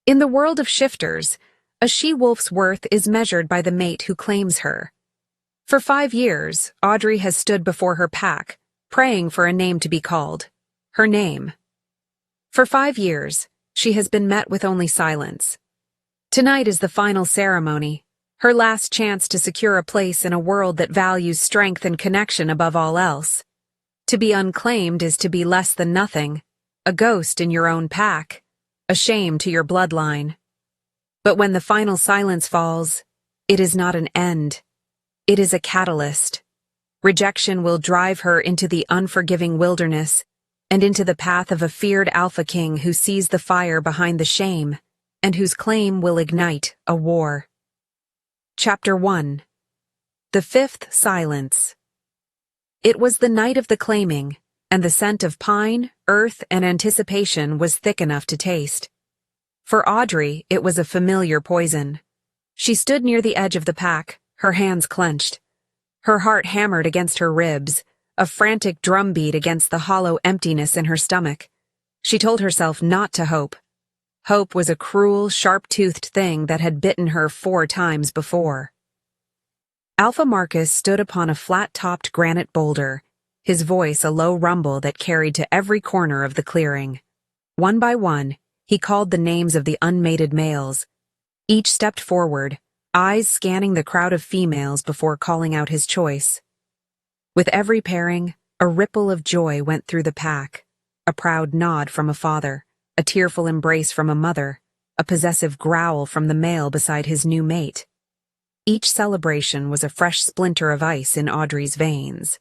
In the world of shifters, a she-wolf's worth is measured by the mate who claims her. For 5 years, Audrey has stood before her pack, praying for a name to be called. Her name. For 5 years, she has been met with only silence. Tonight is the final ceremony, her last chance to secure a place in a world that values strength and connection above all else. To be unclaimed is to be less than nothing, a ghost in your own pack, a shame to your bloodline. But when the final silence falls, it is not an end. It is a catalyst. Rejection will drive her into the unforgiving wilderness and into the path of a feared alpha king who sees the fire behind the shame and whose claim will ignite a war. Chapter 1. The Fifth Silence. It was the night of the claiming, and the scent of pine, earth, and anticipation was thick enough to taste. For Audrey, it was a familiar poison. She stood near the edge of the pack, her hands clenched. Her heart hammered against her ribs, a frantic drumbeat against the hollow emptiness in her stomach. She told herself not to hope. Hope was a cruel, sharp-toothed thing that had bitten her 4 times before. Alpha Marcus stood upon a flat-topped granite boulder, his voice a low rumble that carried to every corner of the clearing. One by one, he called the names of the unmated males. Each stepped forward, eyes scanning the crowd of females before calling out his choice. With every pairing, a ripple of joy went through the pack, a proud nod from a father, a tearful embrace from a mother, a possessive growl from the male beside his new mate. Each celebration was a fresh splinter of ice in Audrey's veins.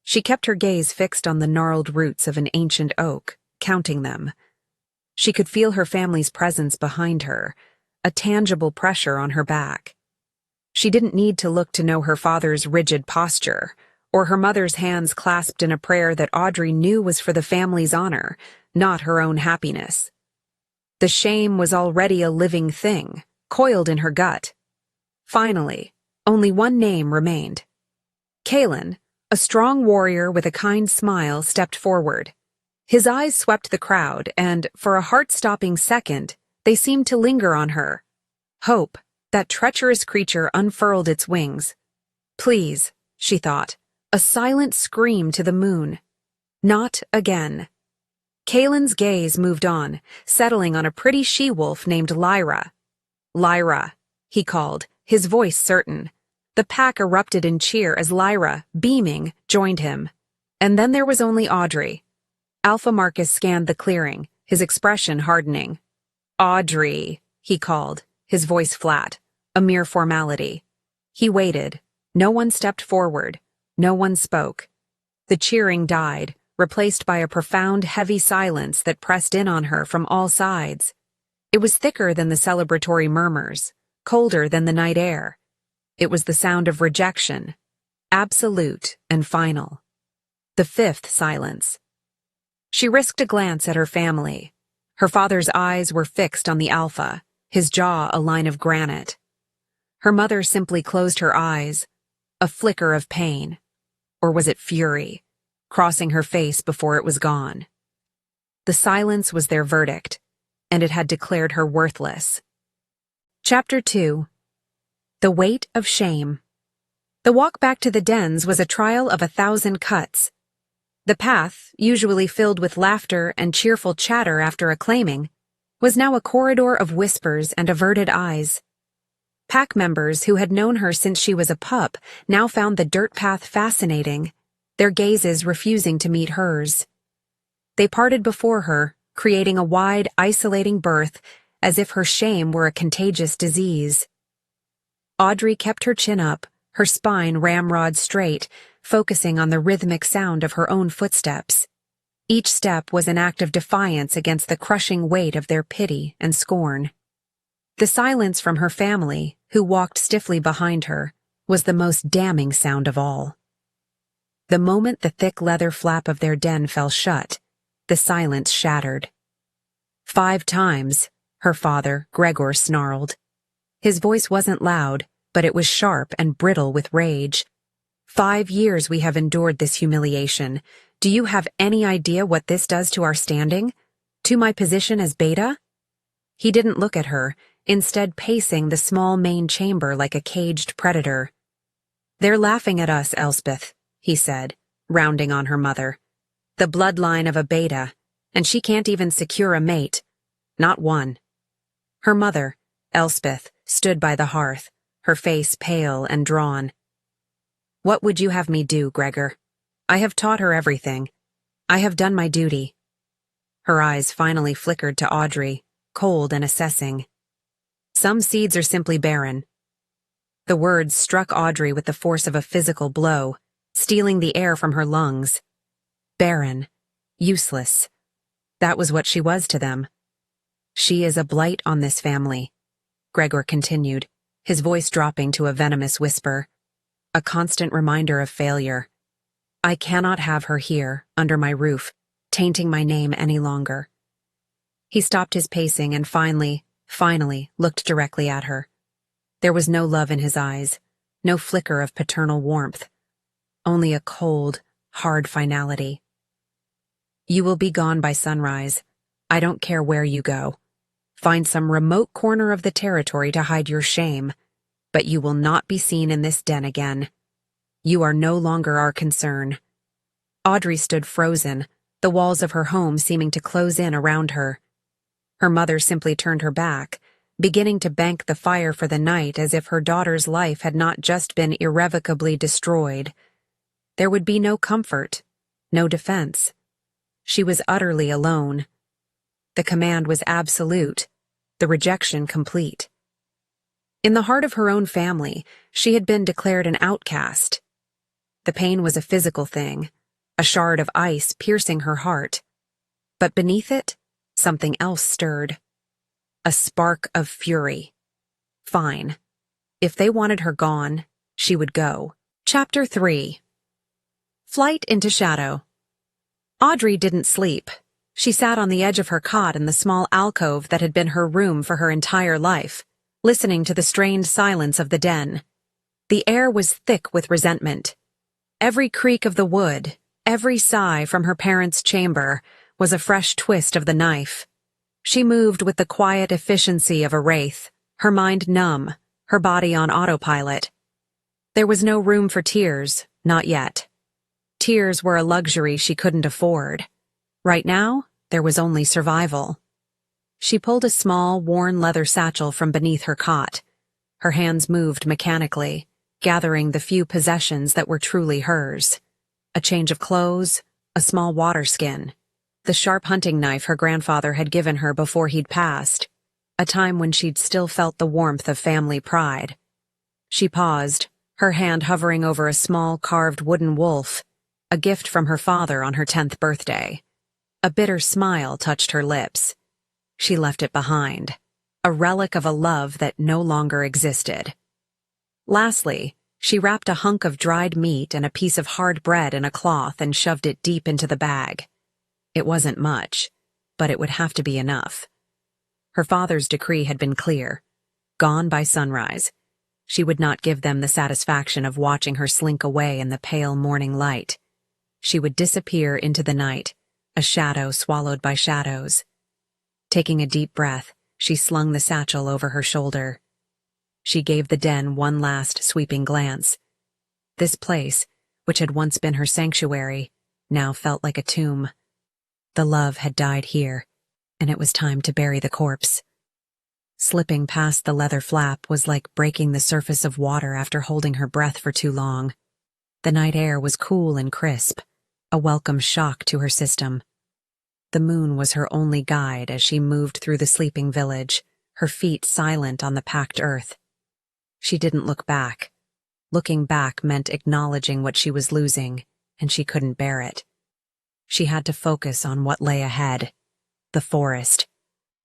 She kept her gaze fixed on the gnarled roots of an ancient oak, counting them. She could feel her family's presence behind her, a tangible pressure on her back. She didn't need to look to know her father's rigid posture, or her mother's hands clasped in a prayer that Audrey knew was for the family's honor, not her own happiness. The shame was already a living thing, coiled in her gut. Finally, only one name remained. Kalen, a strong warrior with a kind smile, stepped forward. His eyes swept the crowd, and, for a heart-stopping second, they seemed to linger on her. Hope, that treacherous creature, unfurled its wings. Please, she thought, a silent scream to the moon. Not again. Kalen's gaze moved on, settling on a pretty she-wolf named Lyra. Lyra, he called, his voice certain. The pack erupted in cheer as Lyra, beaming, joined him. And then there was only Audrey. Alpha Marcus scanned the clearing, his expression hardening. Audrey, he called, his voice flat, a mere formality. He waited. No one stepped forward. No one spoke. The cheering died, replaced by a profound, heavy silence that pressed in on her from all sides. It was thicker than the celebratory murmurs, colder than the night air. It was the sound of rejection, absolute and final. The fifth silence. She risked a glance at her family. Her father's eyes were fixed on the alpha, his jaw a line of granite. Her mother simply closed her eyes, a flicker of pain, or was it fury, crossing her face before it was gone. The silence was their verdict, and it had declared her worthless. Chapter 2. The Weight of Shame. The walk back to the dens was a trial of 1,000 cuts. The path, usually filled with laughter and cheerful chatter after a claiming, was now a corridor of whispers and averted eyes. Pack members who had known her since she was a pup now found the dirt path fascinating, their gazes refusing to meet hers. They parted before her, creating a wide, isolating berth, as if her shame were a contagious disease. Audrey kept her chin up, her spine ramrod straight, focusing on the rhythmic sound of her own footsteps. Each step was an act of defiance against the crushing weight of their pity and scorn. The silence from her family, who walked stiffly behind her, was the most damning sound of all. The moment the thick leather flap of their den fell shut, the silence shattered. 5 times, her father, Gregor, snarled. His voice wasn't loud, but it was sharp and brittle with rage. 5 years we have endured this humiliation. Do you have any idea what this does to our standing? To my position as Beta? He didn't look at her, instead pacing the small main chamber like a caged predator. "They're laughing at us, Elspeth," he said, rounding on her mother. "The bloodline of a beta, and she can't even secure a mate. Not one." Her mother, Elspeth, stood by the hearth, her face pale and drawn. "What would you have me do, Gregor? I have taught her everything. I have done my duty." Her eyes finally flickered to Audrey, cold and assessing. "Some seeds are simply barren." The words struck Audrey with the force of a physical blow, stealing the air from her lungs. Barren. Useless. That was what she was to them. "She is a blight on this family," Gregor continued, his voice dropping to a venomous whisper. "A constant reminder of failure. I cannot have her here, under my roof, tainting my name any longer." He stopped his pacing and finally looked directly at her. There was no love in his eyes, no flicker of paternal warmth, only a cold, hard finality. "You will be gone by sunrise. I don't care where you go. Find some remote corner of the territory to hide your shame, but you will not be seen in this den again. You are no longer our concern." Audrey stood frozen, the walls of her home seeming to close in around her. Her mother simply turned her back, beginning to bank the fire for the night as if her daughter's life had not just been irrevocably destroyed. There would be no comfort, no defense. She was utterly alone. The command was absolute, the rejection complete. In the heart of her own family, she had been declared an outcast. The pain was a physical thing, a shard of ice piercing her heart. But beneath it, something else stirred. A spark of fury. Fine. If they wanted her gone, she would go. Chapter 3. Flight into Shadow. Audrey didn't sleep. She sat on the edge of her cot in the small alcove that had been her room for her entire life, listening to the strained silence of the den. The air was thick with resentment. Every creak of the wood, every sigh from her parents' chamber, was a fresh twist of the knife. She moved with the quiet efficiency of a wraith, her mind numb, her body on autopilot. There was no room for tears, not yet. Tears were a luxury she couldn't afford. Right now, there was only survival. She pulled a small, worn leather satchel from beneath her cot. Her hands moved mechanically, gathering the few possessions that were truly hers. A change of clothes, a small water skin, the sharp hunting knife her grandfather had given her before he'd passed, a time when she'd still felt the warmth of family pride. She paused, her hand hovering over a small carved wooden wolf, a gift from her father on her 10th birthday. A bitter smile touched her lips. She left it behind, a relic of a love that no longer existed. Lastly, she wrapped a hunk of dried meat and a piece of hard bread in a cloth and shoved it deep into the bag. It wasn't much, but it would have to be enough. Her father's decree had been clear. Gone by sunrise. She would not give them the satisfaction of watching her slink away in the pale morning light. She would disappear into the night, a shadow swallowed by shadows. Taking a deep breath, she slung the satchel over her shoulder. She gave the den one last sweeping glance. This place, which had once been her sanctuary, now felt like a tomb. The love had died here, and it was time to bury the corpse. Slipping past the leather flap was like breaking the surface of water after holding her breath for too long. The night air was cool and crisp, a welcome shock to her system. The moon was her only guide as she moved through the sleeping village, her feet silent on the packed earth. She didn't look back. Looking back meant acknowledging what she was losing, and she couldn't bear it. She had to focus on what lay ahead. The forest.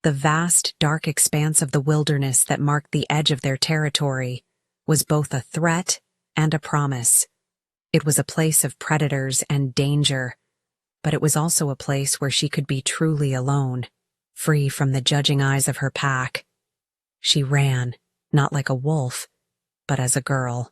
The vast, dark expanse of the wilderness that marked the edge of their territory was both a threat and a promise. It was a place of predators and danger, but it was also a place where she could be truly alone, free from the judging eyes of her pack. She ran, not like a wolf, but as a girl.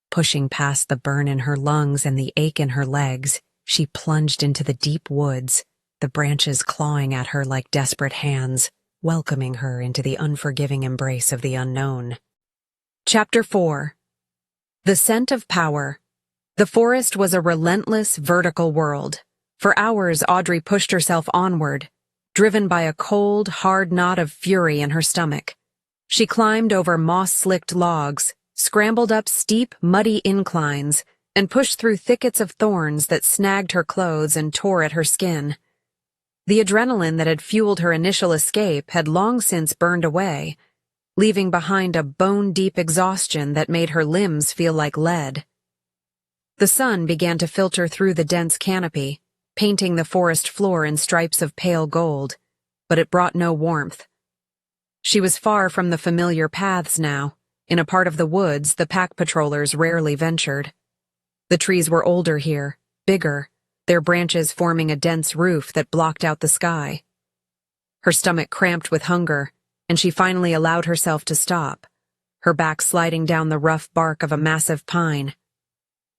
Pushing past the burn in her lungs and the ache in her legs, she plunged into the deep woods, the branches clawing at her like desperate hands. welcoming her into the unforgiving embrace of the unknown. Chapter 4. The Scent of Power. The forest was a relentless, vertical world. For hours, Audrey pushed herself onward, driven by a cold, hard knot of fury in her stomach. She climbed over moss-slicked logs, scrambled up steep, muddy inclines, and pushed through thickets of thorns that snagged her clothes and tore at her skin. The adrenaline that had fueled her initial escape had long since burned away, leaving behind a bone-deep exhaustion that made her limbs feel like lead. The sun began to filter through the dense canopy, painting the forest floor in stripes of pale gold, but it brought no warmth. She was far from the familiar paths now, in a part of the woods the pack patrollers rarely ventured. The trees were older here, bigger, their branches forming a dense roof that blocked out the sky. Her stomach cramped with hunger, and she finally allowed herself to stop, her back sliding down the rough bark of a massive pine.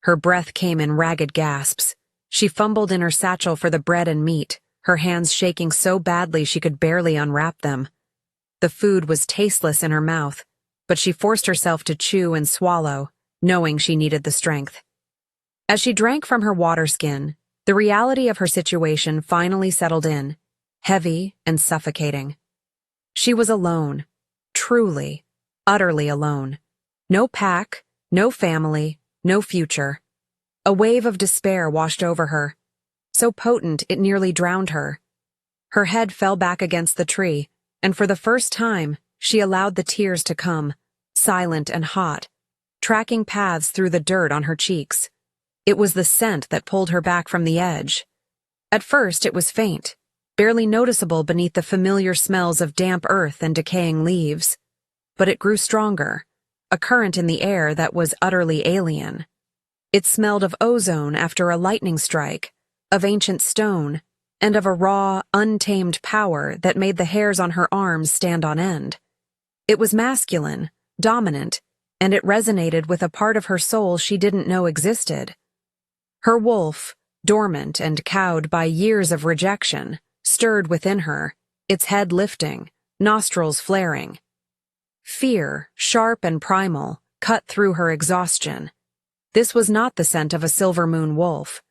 Her breath came in ragged gasps. She fumbled in her satchel for the bread and meat, her hands shaking so badly she could barely unwrap them. The food was tasteless in her mouth, but she forced herself to chew and swallow, knowing she needed the strength. As she drank from her water skin, the reality of her situation finally settled in, heavy and suffocating. She was alone, truly, utterly alone. No pack, no family, no future. A wave of despair washed over her, so potent it nearly drowned her. Her head fell back against the tree, and for the first time, she allowed the tears to come, silent and hot, tracking paths through the dirt on her cheeks. It was the scent that pulled her back from the edge. At first, it was faint, barely noticeable beneath the familiar smells of damp earth and decaying leaves. But it grew stronger, a current in the air that was utterly alien. It smelled of ozone after a lightning strike, of ancient stone, and of a raw, untamed power that made the hairs on her arms stand on end. It was masculine, dominant, and it resonated with a part of her soul she didn't know existed. Her wolf, dormant and cowed by years of rejection, stirred within her, its head lifting, nostrils flaring. Fear, sharp and primal, cut through her exhaustion. This was not the scent of a silver moon wolf.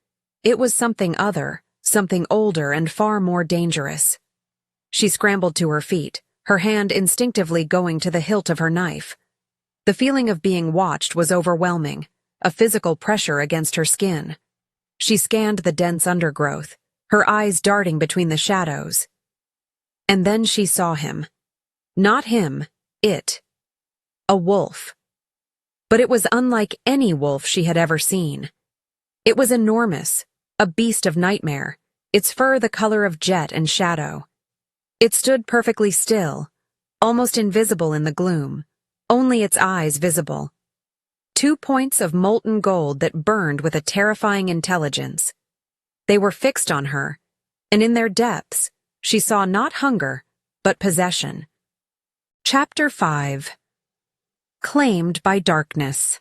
It was something other, something older and far more dangerous. She scrambled to her feet, her hand instinctively going to the hilt of her knife. The feeling of being watched was overwhelming, a physical pressure against her skin. She scanned the dense undergrowth, her eyes darting between the shadows. And then she saw him. Not him, it. A wolf. But it was unlike any wolf she had ever seen. It was enormous, a beast of nightmare, its fur the color of jet and shadow. It stood perfectly still, almost invisible in the gloom, only its eyes visible. 2 points of molten gold that burned with a terrifying intelligence. They were fixed on her, and in their depths, she saw not hunger, but possession. Chapter 5. Claimed by Darkness.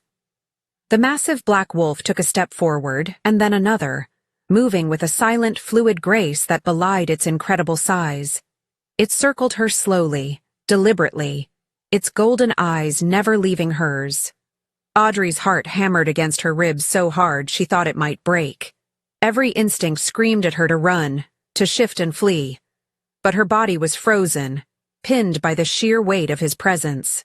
The massive black wolf took a step forward, and then another, moving with a silent, fluid grace that belied its incredible size. It circled her slowly, deliberately, its golden eyes never leaving hers. Audrey's heart hammered against her ribs so hard she thought it might break. Every instinct screamed at her to run, to shift and flee. But her body was frozen, pinned by the sheer weight of his presence.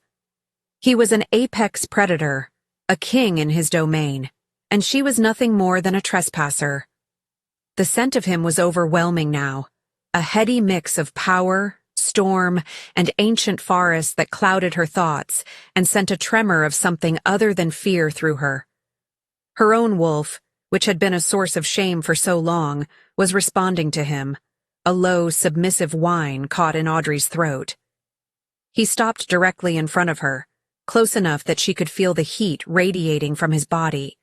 He was an apex predator, a king in his domain, and she was nothing more than a trespasser. The scent of him was overwhelming now, a heady mix of power, storm, and ancient forest that clouded her thoughts and sent a tremor of something other than fear through her. Her own wolf, which had been a source of shame for so long, was responding to him, a low, submissive whine caught in Audrey's throat. He stopped directly in front of her, close enough that she could feel the heat radiating from his body.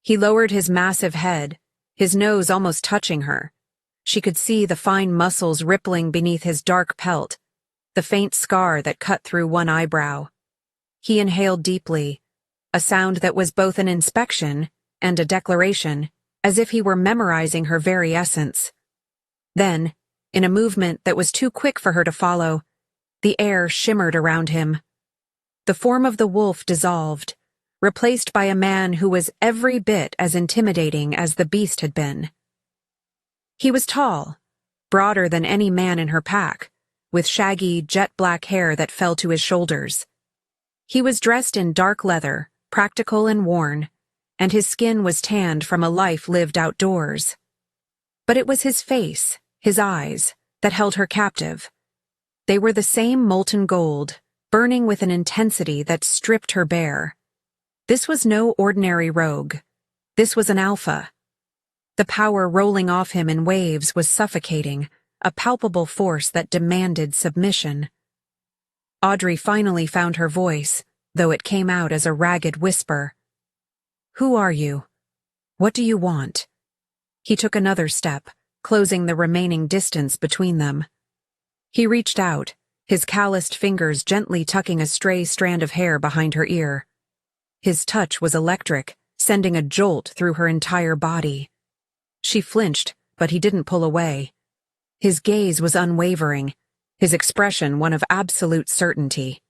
He lowered his massive head, his nose almost touching her. She could see the fine muscles rippling beneath his dark pelt, the faint scar that cut through one eyebrow. He inhaled deeply, a sound that was both an inspection and a declaration, as if he were memorizing her very essence. Then, In a movement that was too quick for her to follow, the air shimmered around him. The form of the wolf dissolved, replaced by a man who was every bit as intimidating as the beast had been. He was tall, broader than any man in her pack, with shaggy, jet-black hair that fell to his shoulders. He was dressed in dark leather, practical and worn, and his skin was tanned from a life lived outdoors. But it was his face, his eyes, that held her captive. They were the same molten gold, burning with an intensity that stripped her bare. This was no ordinary rogue. This was an alpha. The power rolling off him in waves was suffocating, a palpable force that demanded submission. Audrey finally found her voice, though it came out as a ragged whisper. "Who are you? What do you want?" He took another step, closing the remaining distance between them. He reached out, his calloused fingers gently tucking a stray strand of hair behind her ear. His touch was electric, sending a jolt through her entire body. She flinched, but he didn't pull away. His gaze was unwavering, his expression one of absolute certainty.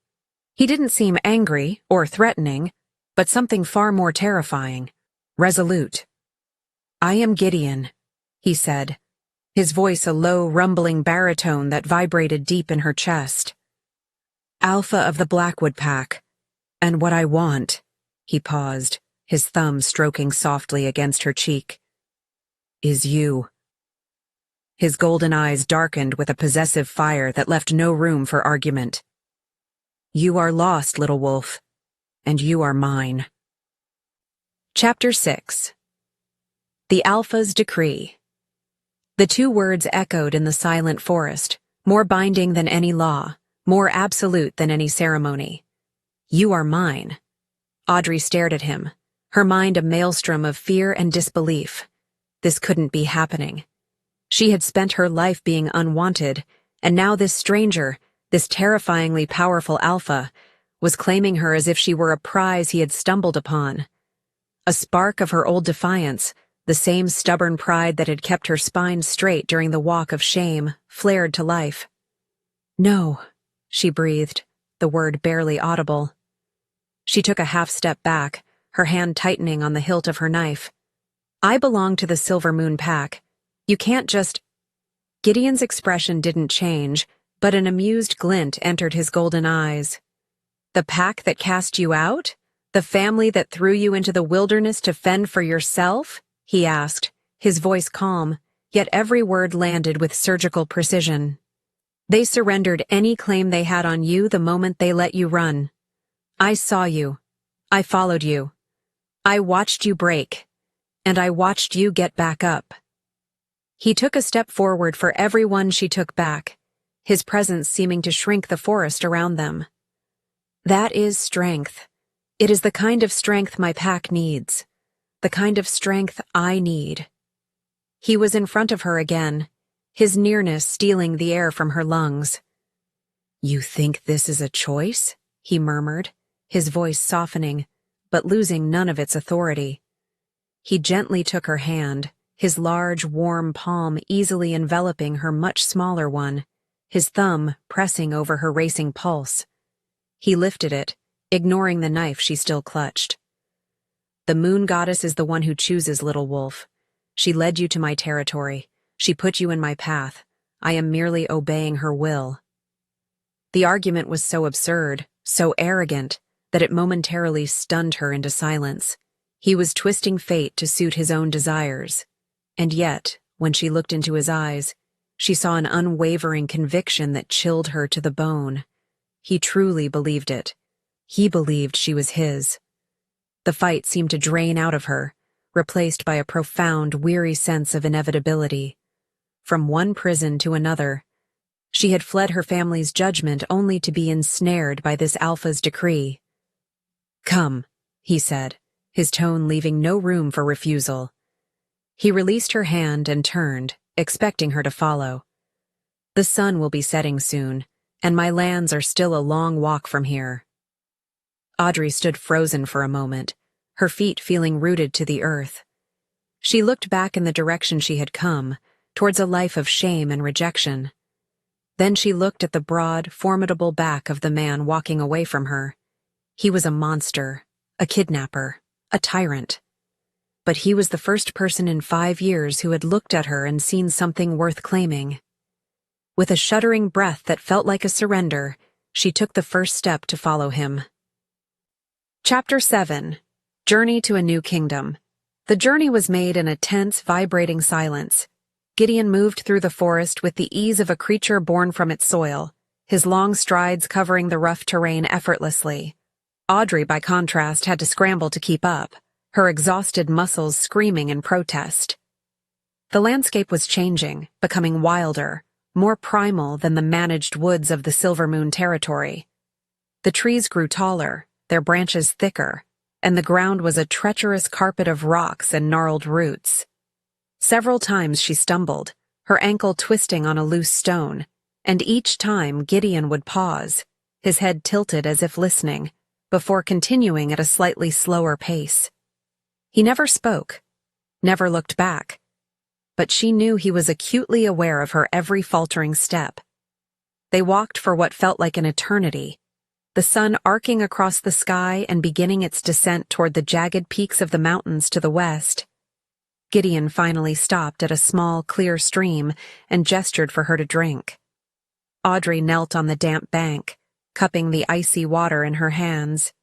He didn't seem angry or threatening, but something far more terrifying, resolute. "I am Gideon," he said, his voice a low, rumbling baritone that vibrated deep in her chest. "Alpha of the Blackwood Pack, and what I want," he paused, his thumb stroking softly against her cheek, "is you." His golden eyes darkened with a possessive fire that left no room for argument. "You are lost, little wolf, and you are mine." Chapter 6. The Alpha's Decree. The two words echoed in the silent forest, more binding than any law, more absolute than any ceremony. "You are mine." Audrey stared at him, her mind a maelstrom of fear and disbelief. This couldn't be happening. She had spent her life being unwanted, and now this stranger, this terrifyingly powerful alpha, was claiming her as if she were a prize he had stumbled upon. A spark of her old defiance, the same stubborn pride that had kept her spine straight during the walk of shame, flared to life. "No," she breathed, the word barely audible. She took a half-step back, her hand tightening on the hilt of her knife. "I belong to the Silver Moon Pack. You can't just—" Gideon's expression didn't change, but an amused glint entered his golden eyes. "The pack that cast you out? The family that threw you into the wilderness to fend for yourself?" he asked, his voice calm, yet every word landed with surgical precision. "They surrendered any claim they had on you the moment they let you run. I saw you. I followed you. I watched you break. And I watched you get back up." He took a step forward for every one she took back, his presence seeming to shrink the forest around them. "That is strength. It is the kind of strength my pack needs. The kind of strength I need." He was in front of her again, his nearness stealing the air from her lungs. "You think this is a choice?" he murmured, his voice softening, but losing none of its authority. He gently took her hand, his large, warm palm easily enveloping her much smaller one, his thumb pressing over her racing pulse. He lifted it, ignoring the knife she still clutched. "The moon goddess is the one who chooses, little wolf. She led you to my territory. She put you in my path. I am merely obeying her will." The argument was so absurd, so arrogant, that it momentarily stunned her into silence. He was twisting fate to suit his own desires. And yet, when she looked into his eyes, she saw an unwavering conviction that chilled her to the bone. He truly believed it. He believed she was his. The fight seemed to drain out of her, replaced by a profound, weary sense of inevitability. From one prison to another, she had fled her family's judgment only to be ensnared by this alpha's decree. "Come," he said, his tone leaving no room for refusal. He released her hand and turned, expecting her to follow. "The sun will be setting soon, and my lands are still a long walk from here." Audrey stood frozen for a moment, her feet feeling rooted to the earth. She looked back in the direction she had come, towards a life of shame and rejection. Then she looked at the broad, formidable back of the man walking away from her. He was a monster, a kidnapper, a tyrant. But he was the first person in 5 years who had looked at her and seen something worth claiming. With a shuddering breath that felt like a surrender, she took the first step to follow him. Chapter 7. Journey to a New Kingdom. The journey was made in a tense, vibrating silence. Gideon moved through the forest with the ease of a creature born from its soil, his long strides covering the rough terrain effortlessly. Audrey, by contrast, had to scramble to keep up, her exhausted muscles screaming in protest. The landscape was changing, becoming wilder, more primal than the managed woods of the Silver Moon territory. The trees grew taller, their branches thicker, and the ground was a treacherous carpet of rocks and gnarled roots. Several times she stumbled, her ankle twisting on a loose stone, and each time Gideon would pause, his head tilted as if listening, before continuing at a slightly slower pace. He never spoke, never looked back, but she knew he was acutely aware of her every faltering step. They walked for what felt like an eternity, the sun arcing across the sky and beginning its descent toward the jagged peaks of the mountains to the west. Gideon finally stopped at a small, clear stream and gestured for her to drink. Audrey knelt on the damp bank, cupping the icy water in her hands.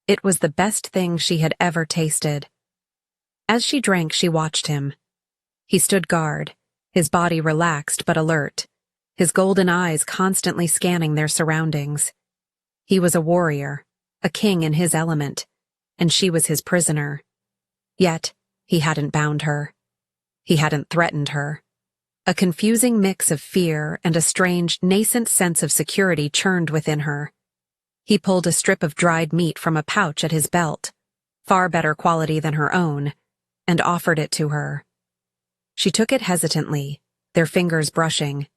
It was the best thing she had ever tasted. As she drank, she watched him. He stood guard, his body relaxed but alert, his golden eyes constantly scanning their surroundings. He was a warrior, a king in his element, and she was his prisoner. Yet, he hadn't bound her. He hadn't threatened her. A confusing mix of fear and a strange, nascent sense of security churned within her. He pulled a strip of dried meat from a pouch at his belt, far better quality than her own, and offered it to her. She took it hesitantly, their fingers brushing.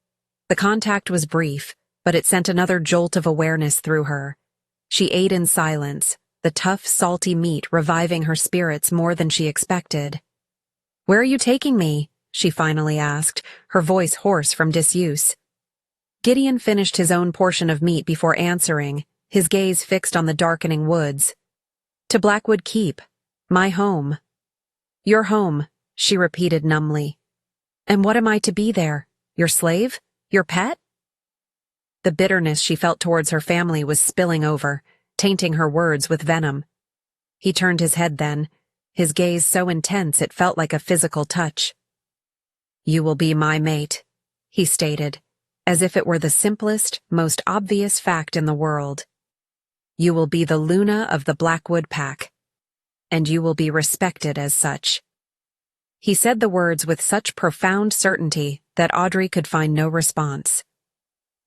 The contact was brief, but it sent another jolt of awareness through her. She ate in silence, the tough, salty meat reviving her spirits more than she expected. "Where are you taking me?" she finally asked, her voice hoarse from disuse. Gideon finished his own portion of meat before answering, his gaze fixed on the darkening woods. "To Blackwood Keep, my home." "Your home," she repeated numbly. "And what am I to be there? Your slave? Your pet?" The bitterness she felt towards her family was spilling over, tainting her words with venom. He turned his head then, his gaze so intense it felt like a physical touch. "You will be my mate," he stated, as if it were the simplest, most obvious fact in the world. "You will be the Luna of the Blackwood Pack, and you will be respected as such." He said the words with such profound certainty that Audrey could find no response.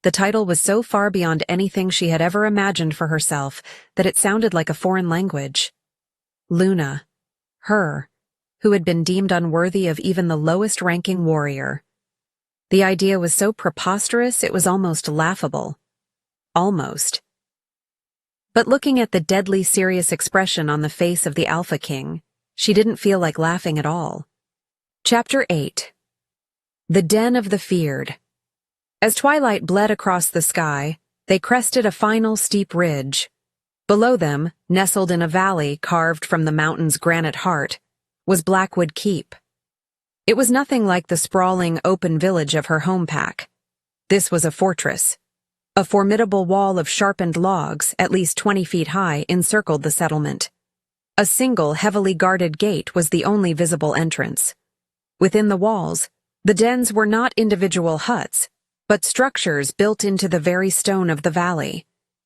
The title was so far beyond anything she had ever imagined for herself that it sounded like a foreign language. Luna, her, who had been deemed unworthy of even the lowest-ranking warrior. The idea was so preposterous it was almost laughable. Almost. But looking at the deadly serious expression on the face of the Alpha King, she didn't feel like laughing at all. Chapter 8. The Den of the Feared. As twilight bled across the sky, they crested a final steep ridge. Below them, nestled in a valley carved from the mountain's granite heart, was Blackwood Keep. It was nothing like the sprawling, open village of her home pack. This was a fortress. A formidable wall of sharpened logs, at least 20 feet high, encircled the settlement. A single, heavily guarded gate was the only visible entrance. Within the walls, the dens were not individual huts, but structures built into the very stone of the valley,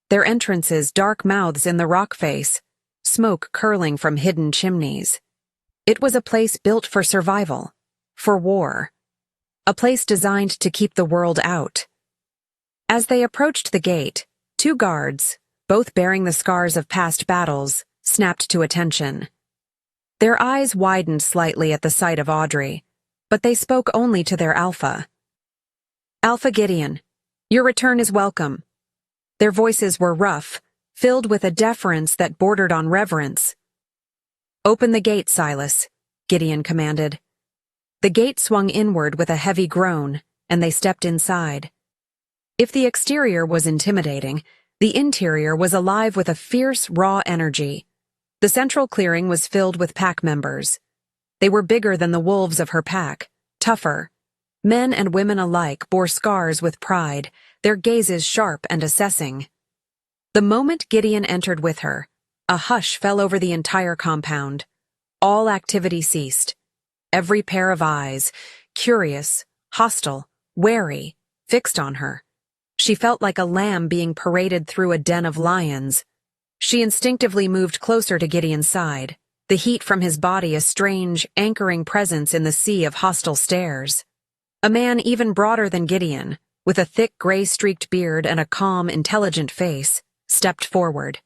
their entrances dark mouths in the rock face, smoke curling from hidden chimneys. It was a place built for survival, for war, a place designed to keep the world out. As they approached the gate, 2 guards, both bearing the scars of past battles, snapped to attention. Their eyes widened slightly at the sight of Audrey, but they spoke only to their alpha. "Alpha Gideon, your return is welcome." Their voices were rough, filled with a deference that bordered on reverence. "Open the gate, Silas," Gideon commanded. The gate swung inward with a heavy groan, and they stepped inside. If the exterior was intimidating, the interior was alive with a fierce, raw energy. The central clearing was filled with pack members. They were bigger than the wolves of her pack, tougher. Men and women alike bore scars with pride, their gazes sharp and assessing. The moment Gideon entered with her, a hush fell over the entire compound. All activity ceased. Every pair of eyes, curious, hostile, wary, fixed on her. She felt like a lamb being paraded through a den of lions. She instinctively moved closer to Gideon's side, the heat from his body a strange, anchoring presence in the sea of hostile stares. A man even broader than Gideon, with a thick gray-streaked beard and a calm, intelligent face, stepped forward.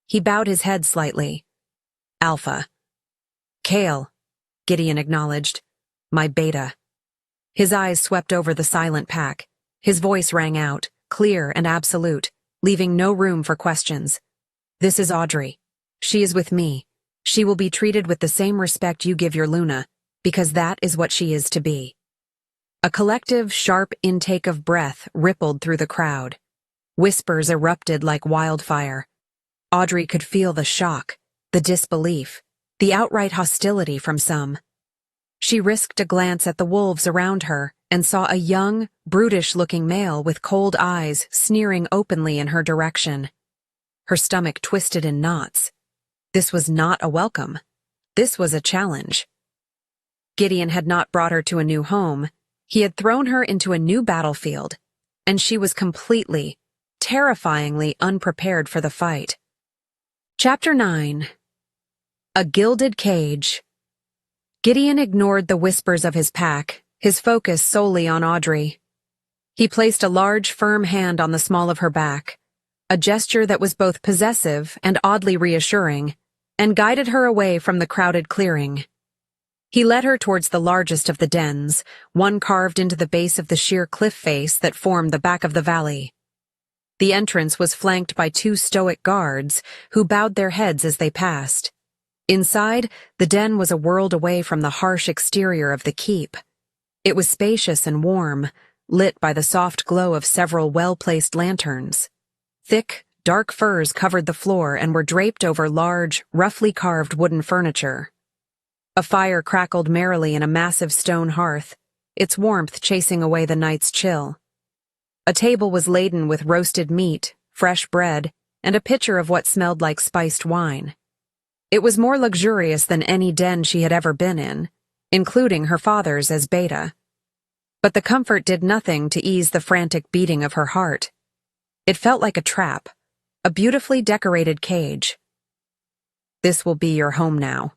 He bowed his head slightly. Alpha. Kale, Gideon acknowledged. My beta. His eyes swept over the silent pack. His voice rang out, clear and absolute, leaving no room for questions. This is Audrey. She is with me. She will be treated with the same respect you give your Luna, because that is what she is to be. A collective, sharp intake of breath rippled through the crowd. Whispers erupted like wildfire. Audrey could feel the shock, the disbelief, the outright hostility from some. She risked a glance at the wolves around her and saw a young, brutish-looking male with cold eyes sneering openly in her direction. Her stomach twisted in knots. This was not a welcome. This was a challenge. Gideon had not brought her to a new home. He had thrown her into a new battlefield, and she was completely, terrifyingly unprepared for the fight. Chapter 9. A Gilded Cage. Gideon ignored the whispers of his pack, his focus solely on Audrey. He placed a large, firm hand on the small of her back, a gesture that was both possessive and oddly reassuring, and guided her away from the crowded clearing. He led her towards the largest of the dens, one carved into the base of the sheer cliff face that formed the back of the valley. The entrance was flanked by two stoic guards, who bowed their heads as they passed. Inside, the den was a world away from the harsh exterior of the keep. It was spacious and warm, lit by the soft glow of several well-placed lanterns. Thick, dark furs covered the floor and were draped over large, roughly carved wooden furniture. A fire crackled merrily in a massive stone hearth, its warmth chasing away the night's chill. A table was laden with roasted meat, fresh bread, and a pitcher of what smelled like spiced wine. It was more luxurious than any den she had ever been in, including her father's as Beta. But the comfort did nothing to ease the frantic beating of her heart. It felt like a trap, a beautifully decorated cage. This will be your home now,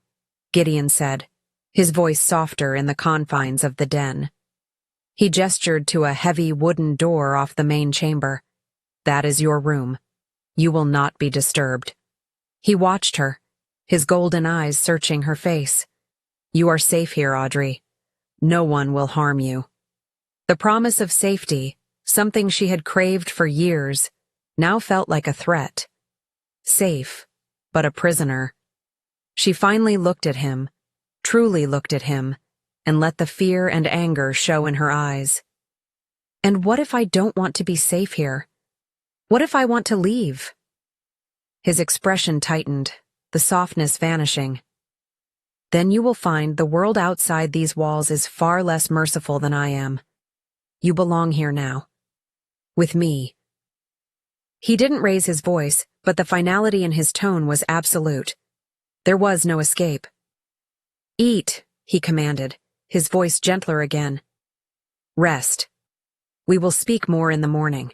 Gideon said, his voice softer in the confines of the den. He gestured to a heavy wooden door off the main chamber. That is your room. You will not be disturbed. He watched her, his golden eyes searching her face. You are safe here, Audrey. No one will harm you. The promise of safety, something she had craved for years, now felt like a threat. Safe, but a prisoner. She finally looked at him, truly looked at him, and let the fear and anger show in her eyes. And what if I don't want to be safe here? What if I want to leave? His expression tightened, the softness vanishing. Then you will find the world outside these walls is far less merciful than I am. You belong here now. With me. He didn't raise his voice, but the finality in his tone was absolute. There was no escape. Eat, he commanded, his voice gentler again. Rest. We will speak more in the morning.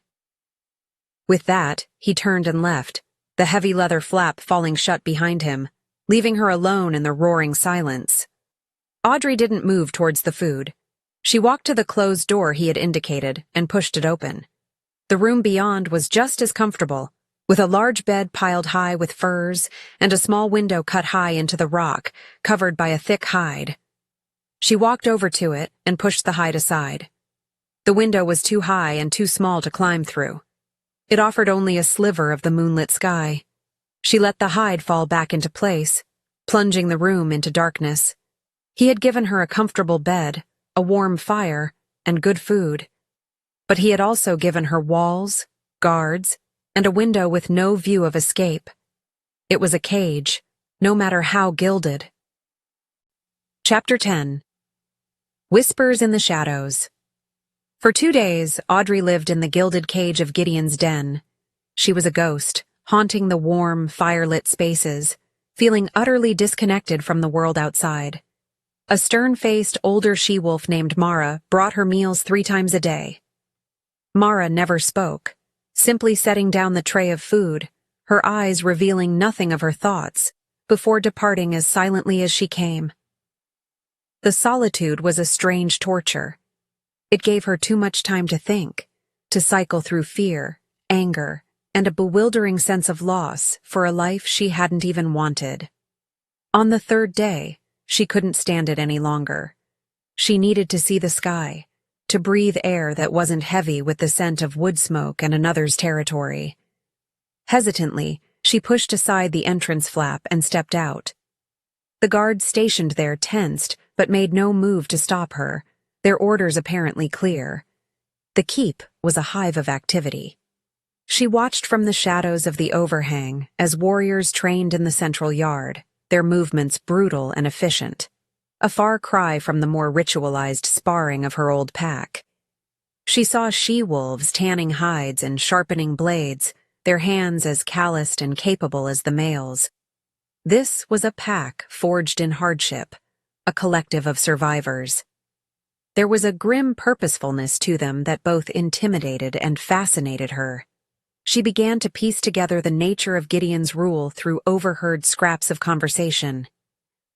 With that, he turned and left, the heavy leather flap falling shut behind him, leaving her alone in the roaring silence. Audrey didn't move towards the food. She walked to the closed door he had indicated and pushed it open. The room beyond was just as comfortable, with a large bed piled high with furs and a small window cut high into the rock, covered by a thick hide. She walked over to it and pushed the hide aside. The window was too high and too small to climb through. It offered only a sliver of the moonlit sky. She let the hide fall back into place, plunging the room into darkness. He had given her a comfortable bed, a warm fire, and good food. But he had also given her walls, guards, and a window with no view of escape. It was a cage, no matter how gilded. Chapter 10. Whispers in the Shadows. For 2 days, Audrey lived in the gilded cage of Gideon's den. She was a ghost, haunting the warm, firelit spaces, feeling utterly disconnected from the world outside. A stern-faced, older she-wolf named Mara brought her meals 3 times a day. Mara never spoke, simply setting down the tray of food, her eyes revealing nothing of her thoughts, before departing as silently as she came. The solitude was a strange torture. It gave her too much time to think, to cycle through fear, anger, and a bewildering sense of loss for a life she hadn't even wanted. On the 3rd day, she couldn't stand it any longer. She needed to see the sky, to breathe air that wasn't heavy with the scent of wood smoke and another's territory. Hesitantly, she pushed aside the entrance flap and stepped out. The guards stationed there tensed, but made no move to stop her, their orders apparently clear. The keep was a hive of activity. She watched from the shadows of the overhang as warriors trained in the central yard, their movements brutal and efficient, a far cry from the more ritualized sparring of her old pack. She saw she-wolves tanning hides and sharpening blades, their hands as calloused and capable as the males. This was a pack forged in hardship, a collective of survivors. There was a grim purposefulness to them that both intimidated and fascinated her. She began to piece together the nature of Gideon's rule through overheard scraps of conversation.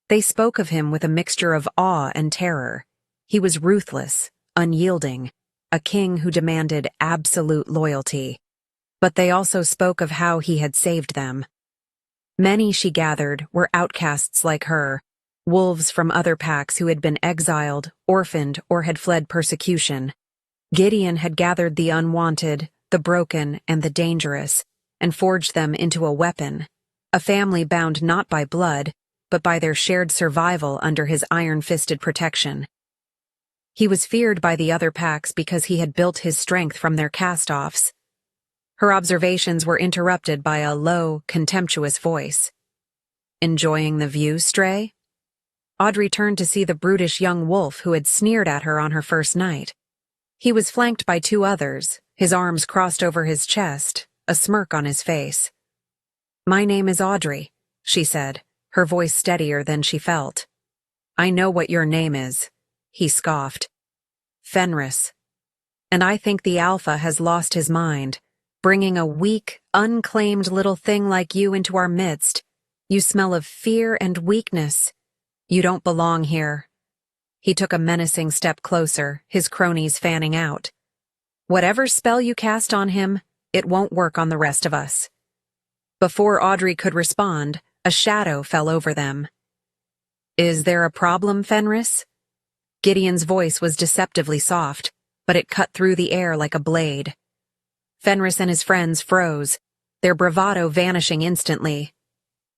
They spoke of him with a mixture of awe and terror. He was ruthless, unyielding, a king who demanded absolute loyalty. But they also spoke of how he had saved them. Many, she gathered, were outcasts like her, wolves from other packs who had been exiled, orphaned, or had fled persecution. Gideon had gathered the unwanted, the broken, and the dangerous, and forged them into a weapon, a family bound not by blood, but by their shared survival under his iron-fisted protection. He was feared by the other packs because he had built his strength from their cast-offs. Her observations were interrupted by a low, contemptuous voice. "Enjoying the view, Stray?" Audrey turned to see the brutish young wolf who had sneered at her on her first night. He was flanked by 2 others, his arms crossed over his chest, a smirk on his face. "My name is Audrey," she said, her voice steadier than she felt. "I know what your name is," he scoffed. "Fenris. And I think the Alpha has lost his mind, bringing a weak, unclaimed little thing like you into our midst. You smell of fear and weakness. You don't belong here." He took a menacing step closer, his cronies fanning out. "Whatever spell you cast on him, it won't work on the rest of us." Before Audrey could respond, a shadow fell over them. "Is there a problem, Fenris?" Gideon's voice was deceptively soft, but it cut through the air like a blade. Fenris and his friends froze, their bravado vanishing instantly.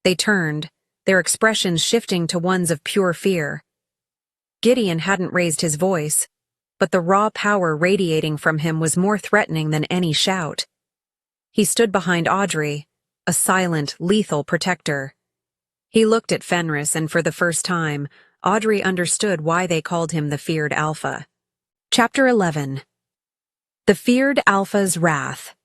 They turned, their expressions shifting to ones of pure fear. Gideon hadn't raised his voice, but the raw power radiating from him was more threatening than any shout. He stood behind Audrey, a silent, lethal protector. He looked at Fenris, and for the first time, Audrey understood why they called him the feared Alpha. Chapter 11. The feared Alpha's wrath.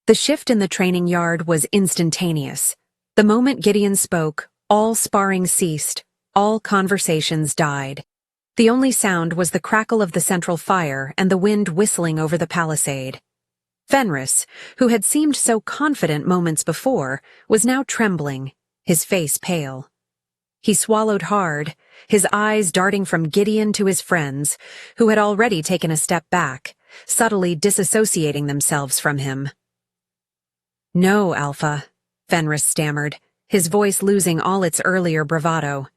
The shift in the training yard was instantaneous. The moment Gideon spoke, all sparring ceased, all conversations died. The only sound was the crackle of the central fire and the wind whistling over the palisade. Fenris, who had seemed so confident moments before, was now trembling, his face pale. He swallowed hard, his eyes darting from Gideon to his friends, who had already taken a step back, subtly disassociating themselves from him. "No, Alpha," Fenris stammered, his voice losing all its earlier bravado.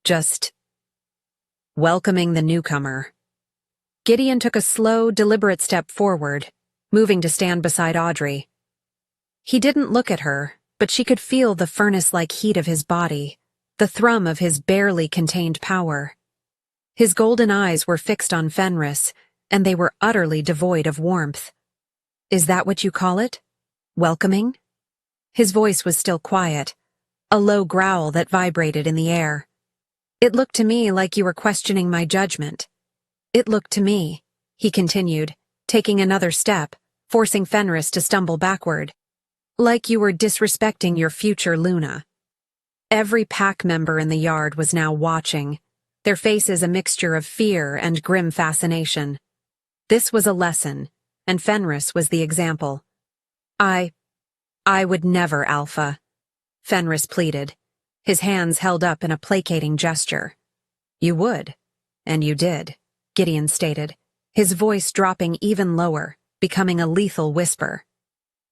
"Just welcoming the newcomer." Gideon took a slow, deliberate step forward, moving to stand beside Audrey. He didn't look at her, but she could feel the furnace-like heat of his body, the thrum of his barely contained power. His golden eyes were fixed on Fenris, and they were utterly devoid of warmth. "Is that what you call it? Welcoming?" His voice was still quiet, a low growl that vibrated in the air. "It looked to me like you were questioning my judgment. It looked to me," he continued, taking another step, forcing Fenris to stumble backward, "like you were disrespecting your future Luna." Every pack member in the yard was now watching, their faces a mixture of fear and grim fascination. This was a lesson, and Fenris was the example. I would never, Alpha," Fenris pleaded, his hands held up in a placating gesture. "You would, and you did," Gideon stated, his voice dropping even lower, becoming a lethal whisper.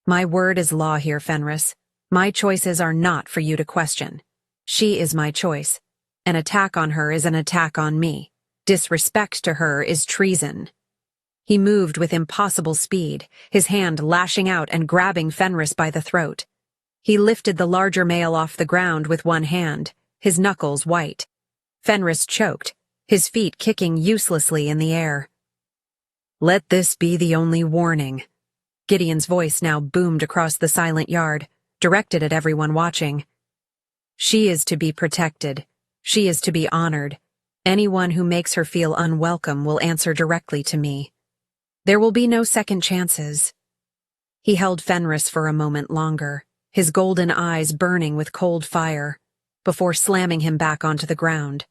"My word is law here, Fenris. My choices are not for you to question. She is my choice. An attack on her is an attack on me. Disrespect to her is treason." He moved with impossible speed, his hand lashing out and grabbing Fenris by the throat. He lifted the larger male off the ground with one hand, his knuckles white. Fenris choked, his feet kicking uselessly in the air. "Let this be the only warning." Gideon's voice now boomed across the silent yard, directed at everyone watching. "She is to be protected. She is to be honored. Anyone who makes her feel unwelcome will answer directly to me. There will be no second chances." He held Fenris for a moment longer, his golden eyes burning with cold fire, before slamming him back onto the ground.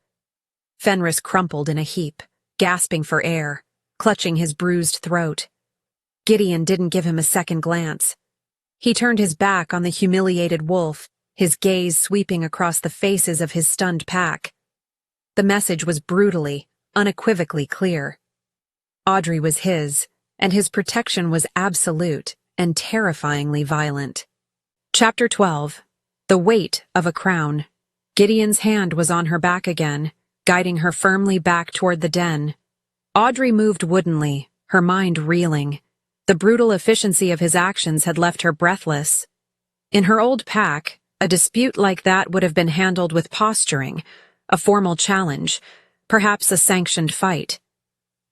Fenris crumpled in a heap, gasping for air, clutching his bruised throat. Gideon didn't give him a second glance. He turned his back on the humiliated wolf, his gaze sweeping across the faces of his stunned pack. The message was brutally, unequivocally clear. Audrey was his, and his protection was absolute and terrifyingly violent. Chapter 12. The Weight of a Crown. Gideon's hand was on her back again, guiding her firmly back toward the den. Audrey moved woodenly, her mind reeling. The brutal efficiency of his actions had left her breathless. In her old pack, a dispute like that would have been handled with posturing, a formal challenge, perhaps a sanctioned fight.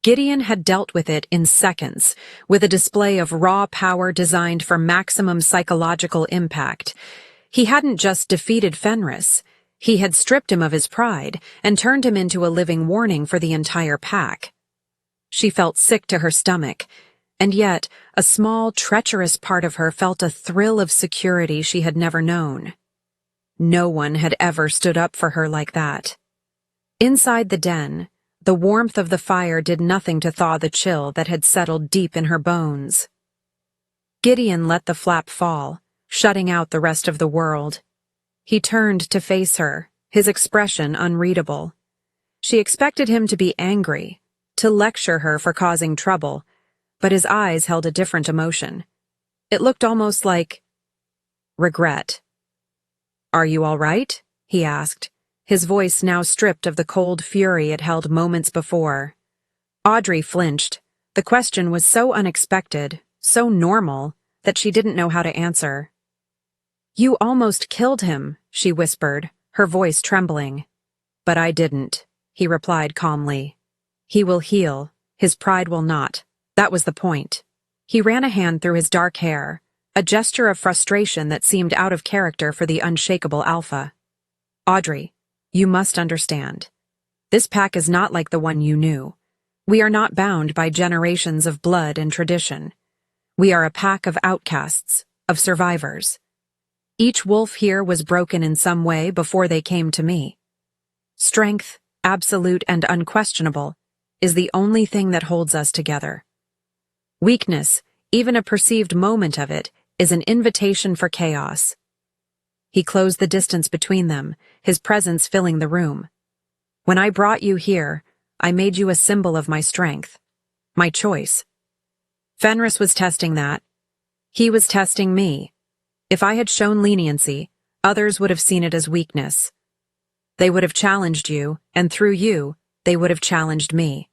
Gideon had dealt with it in seconds, with a display of raw power designed for maximum psychological impact. He hadn't just defeated Fenris, he had stripped him of his pride and turned him into a living warning for the entire pack. She felt sick to her stomach, and yet a small, treacherous part of her felt a thrill of security she had never known. No one had ever stood up for her like that. Inside the den, the warmth of the fire did nothing to thaw the chill that had settled deep in her bones. Gideon let the flap fall, shutting out the rest of the world. He turned to face her, his expression unreadable. She expected him to be angry, to lecture her for causing trouble, but his eyes held a different emotion. It looked almost like regret. "Are you all right?" he asked, his voice now stripped of the cold fury it held moments before. Audrey flinched. The question was so unexpected, so normal, that she didn't know how to answer. "You almost killed him," she whispered, her voice trembling. "But I didn't," he replied calmly. "He will heal, his pride will not. That was the point." He ran a hand through his dark hair, a gesture of frustration that seemed out of character for the unshakable Alpha. "Audrey, you must understand. This pack is not like the one you knew. We are not bound by generations of blood and tradition. We are a pack of outcasts, of survivors. Each wolf here was broken in some way before they came to me. Strength, absolute and unquestionable, is the only thing that holds us together. Weakness, even a perceived moment of it, is an invitation for chaos." He closed the distance between them, his presence filling the room. "When I brought you here, I made you a symbol of my strength, my choice. Fenris was testing that. He was testing me. If I had shown leniency, others would have seen it as weakness. They would have challenged you, and through you, they would have challenged me.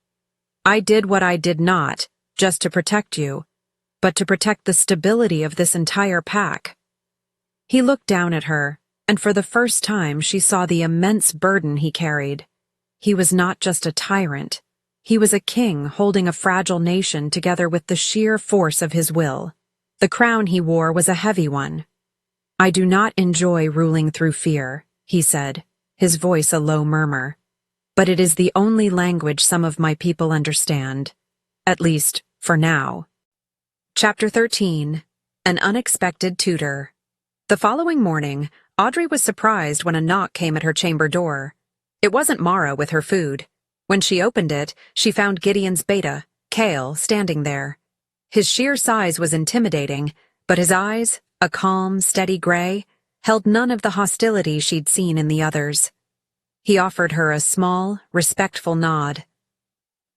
I did what I did not, just to protect you, but to protect the stability of this entire pack." He looked down at her, and for the first time she saw the immense burden he carried. He was not just a tyrant. He was a king holding a fragile nation together with the sheer force of his will. The crown he wore was a heavy one. "I do not enjoy ruling through fear," he said, his voice a low murmur. "But it is the only language some of my people understand. At least, for now." Chapter 13. An Unexpected Tutor. The following morning, Audrey was surprised when a knock came at her chamber door. It wasn't Mara with her food. When she opened it, she found Gideon's beta, Kale, standing there. His sheer size was intimidating, but his eyes, a calm, steady gray, held none of the hostility she'd seen in the others. He offered her a small, respectful nod.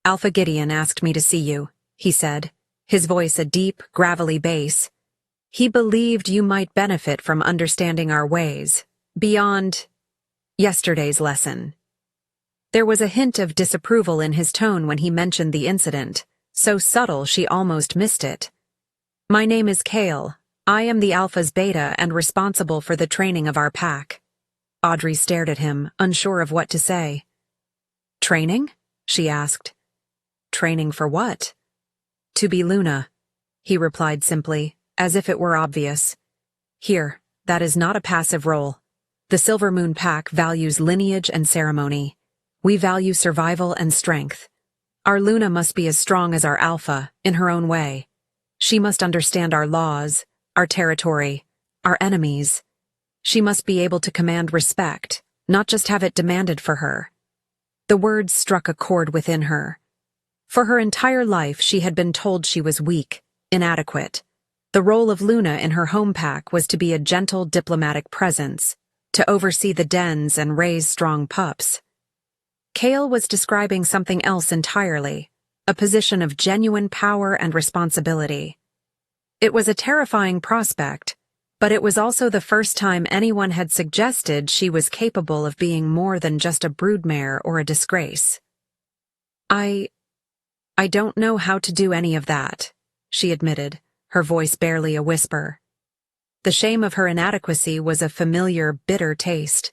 "Alpha Gideon asked me to see you," he said, his voice a deep, gravelly bass. "He believed you might benefit from understanding our ways, beyond yesterday's lesson." There was a hint of disapproval in his tone when he mentioned the incident, so subtle she almost missed it. "My name is Kale. I am the Alpha's beta and responsible for the training of our pack." Audrey stared at him, unsure of what to say. "Training?" she asked. "Training for what?" "To be Luna," he replied simply, as if it were obvious. "Here, that is not a passive role. The Silver Moon Pack values lineage and ceremony. We value survival and strength. Our Luna must be as strong as our Alpha, in her own way. She must understand our laws, our territory, our enemies. She must be able to command respect, not just have it demanded for her." The words struck a chord within her. For her entire life she had been told she was weak, inadequate. The role of Luna in her home pack was to be a gentle diplomatic presence, to oversee the dens and raise strong pups. Kale was describing something else entirely, a position of genuine power and responsibility. It was a terrifying prospect, but it was also the first time anyone had suggested she was capable of being more than just a broodmare or a disgrace. I don't know how to do any of that," she admitted, her voice barely a whisper. The shame of her inadequacy was a familiar, bitter taste.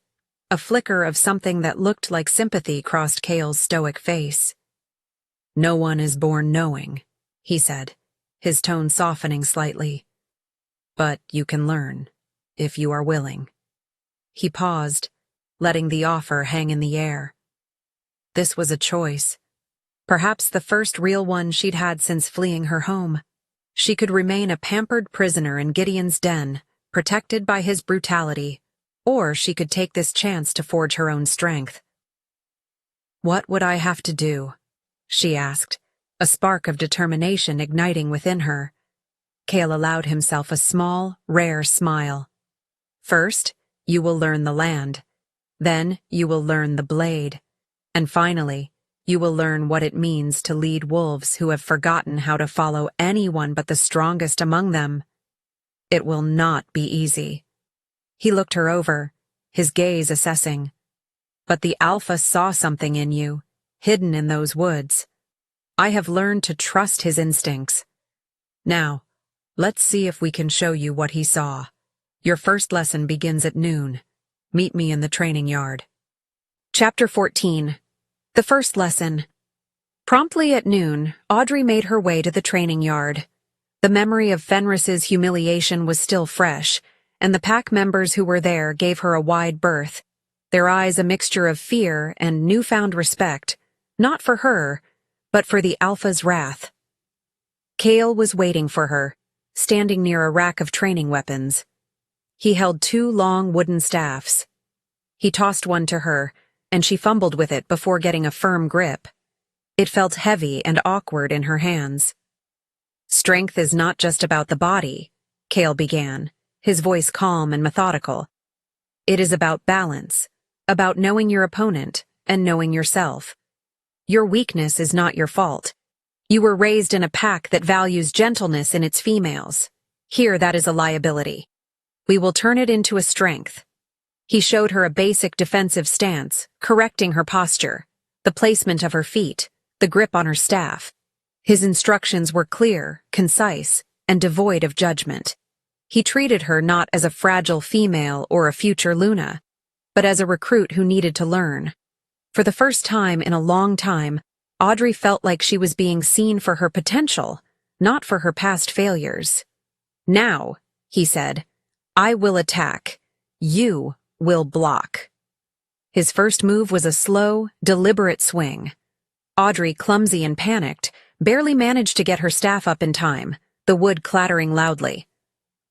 A flicker of something that looked like sympathy crossed Kale's stoic face. "No one is born knowing," he said, his tone softening slightly. "But you can learn, if you are willing." He paused, letting the offer hang in the air. This was a choice. Perhaps the first real one she'd had since fleeing her home. She could remain a pampered prisoner in Gideon's den, protected by his brutality, or she could take this chance to forge her own strength. "What would I have to do?" she asked, a spark of determination igniting within her. Kale allowed himself a small, rare smile. "First, you will learn the land. Then you will learn the blade. And finally, you will learn what it means to lead wolves who have forgotten how to follow anyone but the strongest among them. It will not be easy." He looked her over, his gaze assessing. "But the Alpha saw something in you, hidden in those woods. I have learned to trust his instincts. Now, let's see if we can show you what he saw. Your first lesson begins at noon. Meet me in the training yard." Chapter 14. The First Lesson. Promptly at noon, Audrey made her way to the training yard. The memory of Fenris's humiliation was still fresh, and the pack members who were there gave her a wide berth, their eyes a mixture of fear and newfound respect, not for her, but for the Alpha's wrath. Kale was waiting for her, standing near a rack of training weapons. He held 2 long wooden staffs. He tossed one to her, and she fumbled with it before getting a firm grip. It felt heavy and awkward in her hands. "Strength is not just about the body," Kale began, his voice calm and methodical. "It is about balance, about knowing your opponent and knowing yourself. Your weakness is not your fault. You were raised in a pack that values gentleness in its females. Here that is a liability. We will turn it into a strength." He showed her a basic defensive stance, correcting her posture, the placement of her feet, the grip on her staff. His instructions were clear, concise, and devoid of judgment. He treated her not as a fragile female or a future Luna, but as a recruit who needed to learn. For the first time in a long time, Audrey felt like she was being seen for her potential, not for her past failures. "Now," he said, "I will attack. You will block." His first move was a slow, deliberate swing. Audrey, clumsy and panicked, barely managed to get her staff up in time, the wood clattering loudly.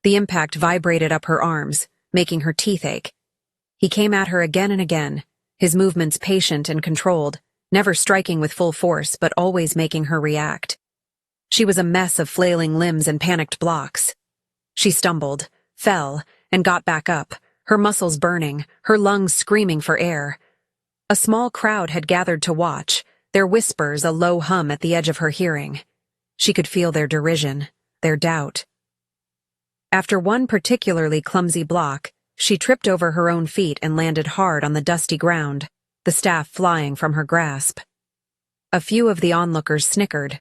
The impact vibrated up her arms, making her teeth ache. He came at her again and again, his movements patient and controlled, never striking with full force but always making her react. She was a mess of flailing limbs and panicked blocks. She stumbled, fell, and got back up, her muscles burning, her lungs screaming for air. A small crowd had gathered to watch, their whispers a low hum at the edge of her hearing. She could feel their derision, their doubt. After one particularly clumsy block, she tripped over her own feet and landed hard on the dusty ground, the staff flying from her grasp. A few of the onlookers snickered.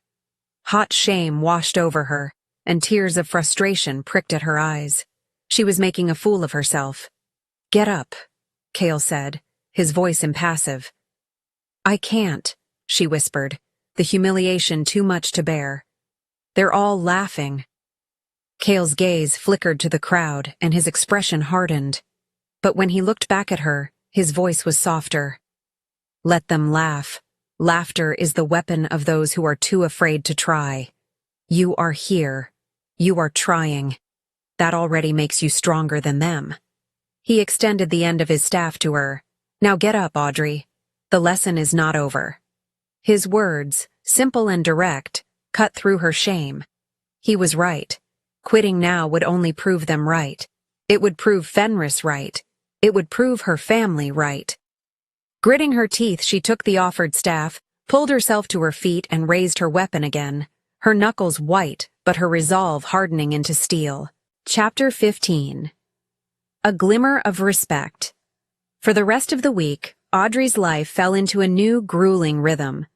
Hot shame washed over her, and tears of frustration pricked at her eyes. She was making a fool of herself. "Get up," Cale said, his voice impassive. "I can't," she whispered, the humiliation too much to bear. "They're all laughing." Cale's gaze flickered to the crowd, and his expression hardened. But when he looked back at her, his voice was softer. "Let them laugh. Laughter is the weapon of those who are too afraid to try. You are here. You are trying. That already makes you stronger than them." He extended the end of his staff to her. "Now get up, Audrey. The lesson is not over." His words, simple and direct, cut through her shame. He was right. Quitting now would only prove them right. It would prove Fenris right. It would prove her family right. Gritting her teeth, she took the offered staff, pulled herself to her feet, and raised her weapon again, her knuckles white, but her resolve hardening into steel. Chapter 15. A Glimmer of Respect. For the rest of the week, Audrey's life fell into a new, grueling rhythm.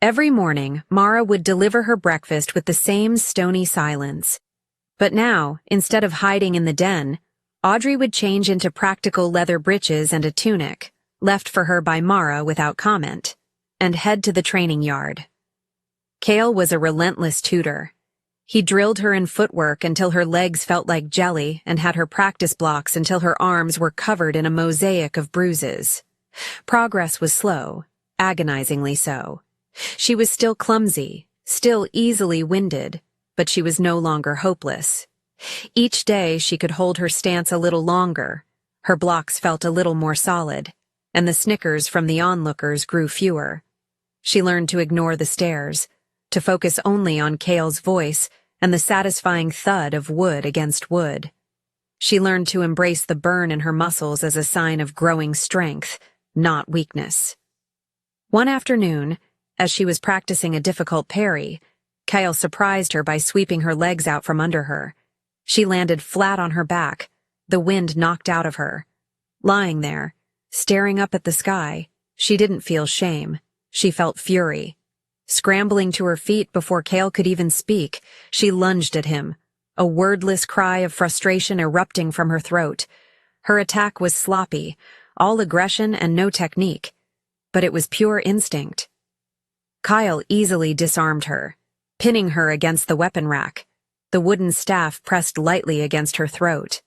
Every morning, Mara would deliver her breakfast with the same stony silence. But now, instead of hiding in the den, Audrey would change into practical leather breeches and a tunic, left for her by Mara without comment, and head to the training yard. Cale was a relentless tutor. He drilled her in footwork until her legs felt like jelly and had her practice blocks until her arms were covered in a mosaic of bruises. Progress was slow, agonizingly so. She was still clumsy, still easily winded, but she was no longer hopeless. Each day she could hold her stance a little longer, her blocks felt a little more solid, and the snickers from the onlookers grew fewer. She learned to ignore the stares, to focus only on Cale's voice and the satisfying thud of wood against wood. She learned to embrace the burn in her muscles as a sign of growing strength, not weakness. One afternoon, as she was practicing a difficult parry, Cale surprised her by sweeping her legs out from under her. She landed flat on her back, the wind knocked out of her. Lying there, staring up at the sky, she didn't feel shame. She felt fury. Scrambling to her feet before Cale could even speak, she lunged at him, a wordless cry of frustration erupting from her throat. Her attack was sloppy, all aggression and no technique, but it was pure instinct. Kyle easily disarmed her, pinning her against the weapon rack, the wooden staff pressed lightly against her throat.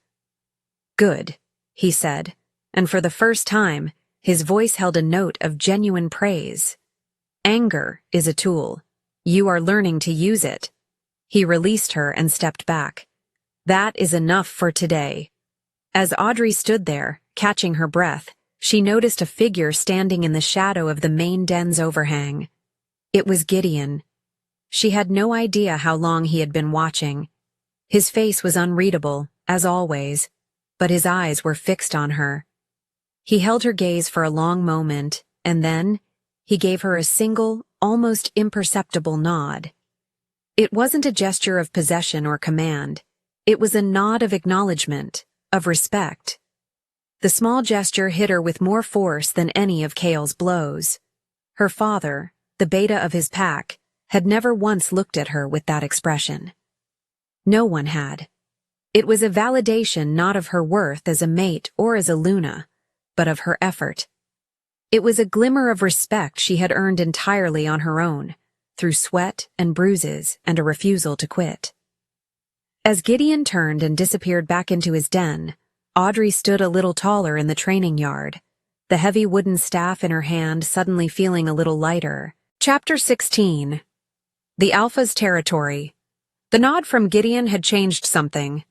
"Good," he said, and for the first time, his voice held a note of genuine praise. "Anger is a tool. You are learning to use it." He released her and stepped back. "That is enough for today." As Audrey stood there, catching her breath, she noticed a figure standing in the shadow of the main den's overhang. It was Gideon. She had no idea how long he had been watching. His face was unreadable, as always, but his eyes were fixed on her. He held her gaze for a long moment, and then he gave her a single, almost imperceptible nod. It wasn't a gesture of possession or command. It was a nod of acknowledgement, of respect. The small gesture hit her with more force than any of Cale's blows. Her father, the beta of his pack, had never once looked at her with that expression. No one had. It was a validation not of her worth as a mate or as a Luna, but of her effort. It was a glimmer of respect she had earned entirely on her own, through sweat and bruises and a refusal to quit. As Gideon turned and disappeared back into his den, Audrey stood a little taller in the training yard, the heavy wooden staff in her hand suddenly feeling a little lighter. Chapter 16. The Alpha's Territory. The nod from Gideon had changed something.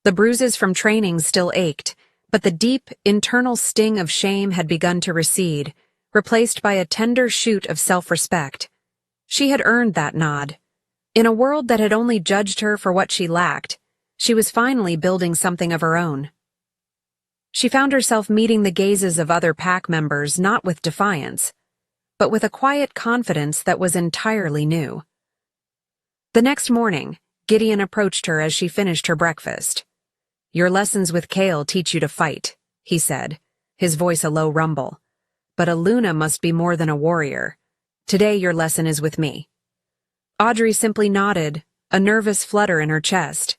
The bruises from training still ached, but the deep, internal sting of shame had begun to recede, replaced by a tender shoot of self-respect. She had earned that nod. In a world that had only judged her for what she lacked, she was finally building something of her own. She found herself meeting the gazes of other pack members not with defiance, but with a quiet confidence that was entirely new. The next morning, Gideon approached her as she finished her breakfast. "Your lessons with Kale teach you to fight," he said, his voice a low rumble. "But a Luna must be more than a warrior. Today your lesson is with me." Audrey simply nodded, a nervous flutter in her chest.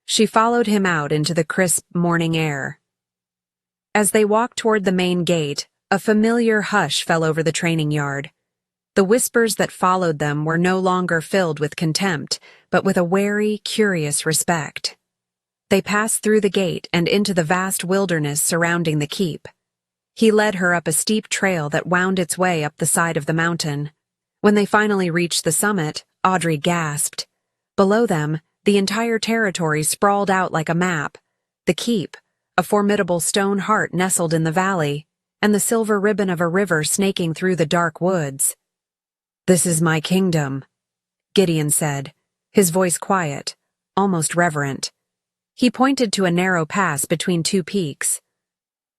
She followed him out into the crisp morning air. As they walked toward the main gate, a familiar hush fell over the training yard. The whispers that followed them were no longer filled with contempt, but with a wary, curious respect. They passed through the gate and into the vast wilderness surrounding the keep. He led her up a steep trail that wound its way up the side of the mountain. When they finally reached the summit, Audrey gasped. Below them, the entire territory sprawled out like a map. The keep, a formidable stone heart nestled in the valley, and the silver ribbon of a river snaking through the dark woods. "This is my kingdom," Gideon said, his voice quiet, almost reverent. He pointed to a narrow pass between two peaks.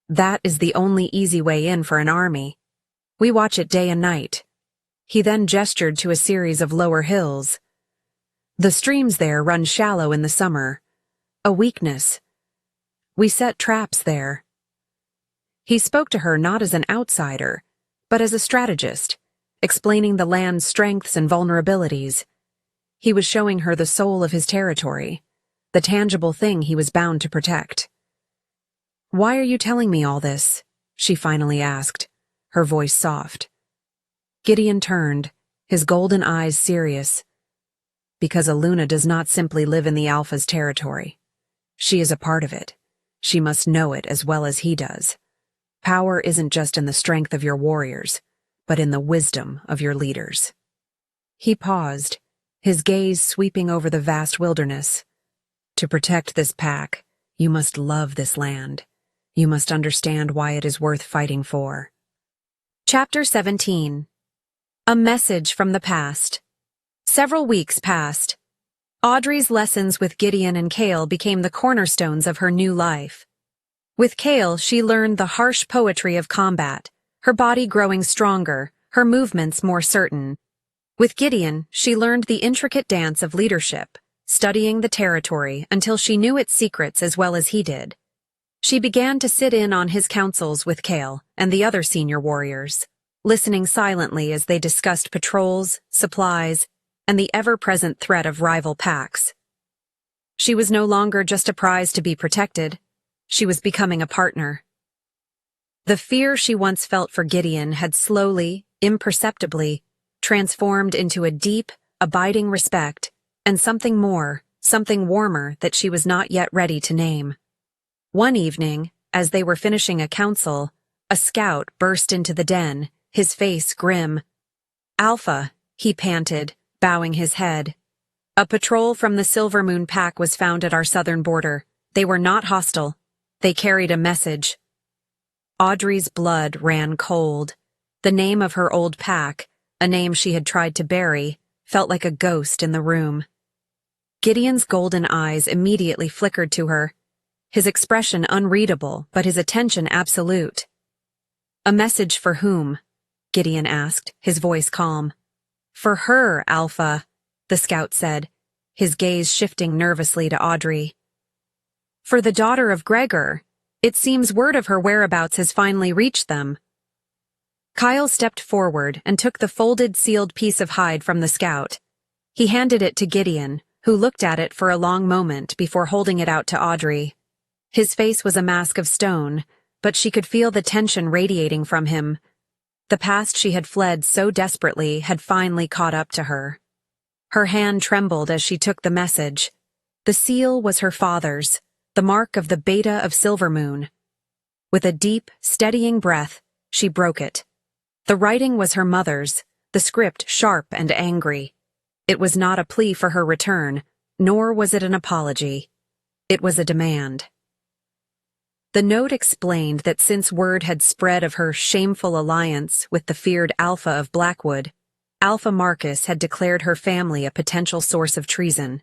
"That is the only easy way in for an army. We watch it day and night." He then gestured to a series of lower hills. "The streams there run shallow in the summer. A weakness. We set traps there." He spoke to her not as an outsider, but as a strategist, explaining the land's strengths and vulnerabilities. He was showing her the soul of his territory, the tangible thing he was bound to protect. "Why are you telling me all this?" she finally asked, her voice soft. Gideon turned, his golden eyes serious. "Because a Luna does not simply live in the Alpha's territory. She is a part of it. She must know it as well as he does. Power isn't just in the strength of your warriors, but in the wisdom of your leaders." He paused, his gaze sweeping over the vast wilderness. "To protect this pack, you must love this land. You must understand why it is worth fighting for." Chapter 17. A Message from the Past. Several weeks passed. Audrey's lessons with Gideon and Kale became the cornerstones of her new life. With Kale, she learned the harsh poetry of combat, her body growing stronger, her movements more certain. With Gideon, she learned the intricate dance of leadership, studying the territory until she knew its secrets as well as he did. She began to sit in on his councils with Kale and the other senior warriors, listening silently as they discussed patrols, supplies, and the ever-present threat of rival packs. She was no longer just a prize to be protected. She was becoming a partner. The fear she once felt for Gideon had slowly, imperceptibly, transformed into a deep, abiding respect, and something more, something warmer that she was not yet ready to name. One evening, as they were finishing a council, a scout burst into the den, his face grim. "Alpha," he panted, bowing his head. "A patrol from the Silver Moon pack was found at our southern border. They were not hostile. They carried a message." Audrey's blood ran cold. The name of her old pack, a name she had tried to bury, felt like a ghost in the room. Gideon's golden eyes immediately flickered to her, his expression unreadable but his attention absolute. "A message for whom?" Gideon asked, his voice calm. "For her, Alpha," the scout said, his gaze shifting nervously to Audrey. "For the daughter of Gregor. It seems word of her whereabouts has finally reached them." Kyle stepped forward and took the folded, sealed piece of hide from the scout. He handed it to Gideon, who looked at it for a long moment before holding it out to Audrey. His face was a mask of stone, but she could feel the tension radiating from him. The past she had fled so desperately had finally caught up to her. Her hand trembled as she took the message. The seal was her father's, the mark of the Beta of Silvermoon. With a deep, steadying breath, she broke it. The writing was her mother's, the script sharp and angry. It was not a plea for her return, nor was it an apology. It was a demand. The note explained that since word had spread of her shameful alliance with the feared Alpha of Blackwood, Alpha Marcus had declared her family a potential source of treason.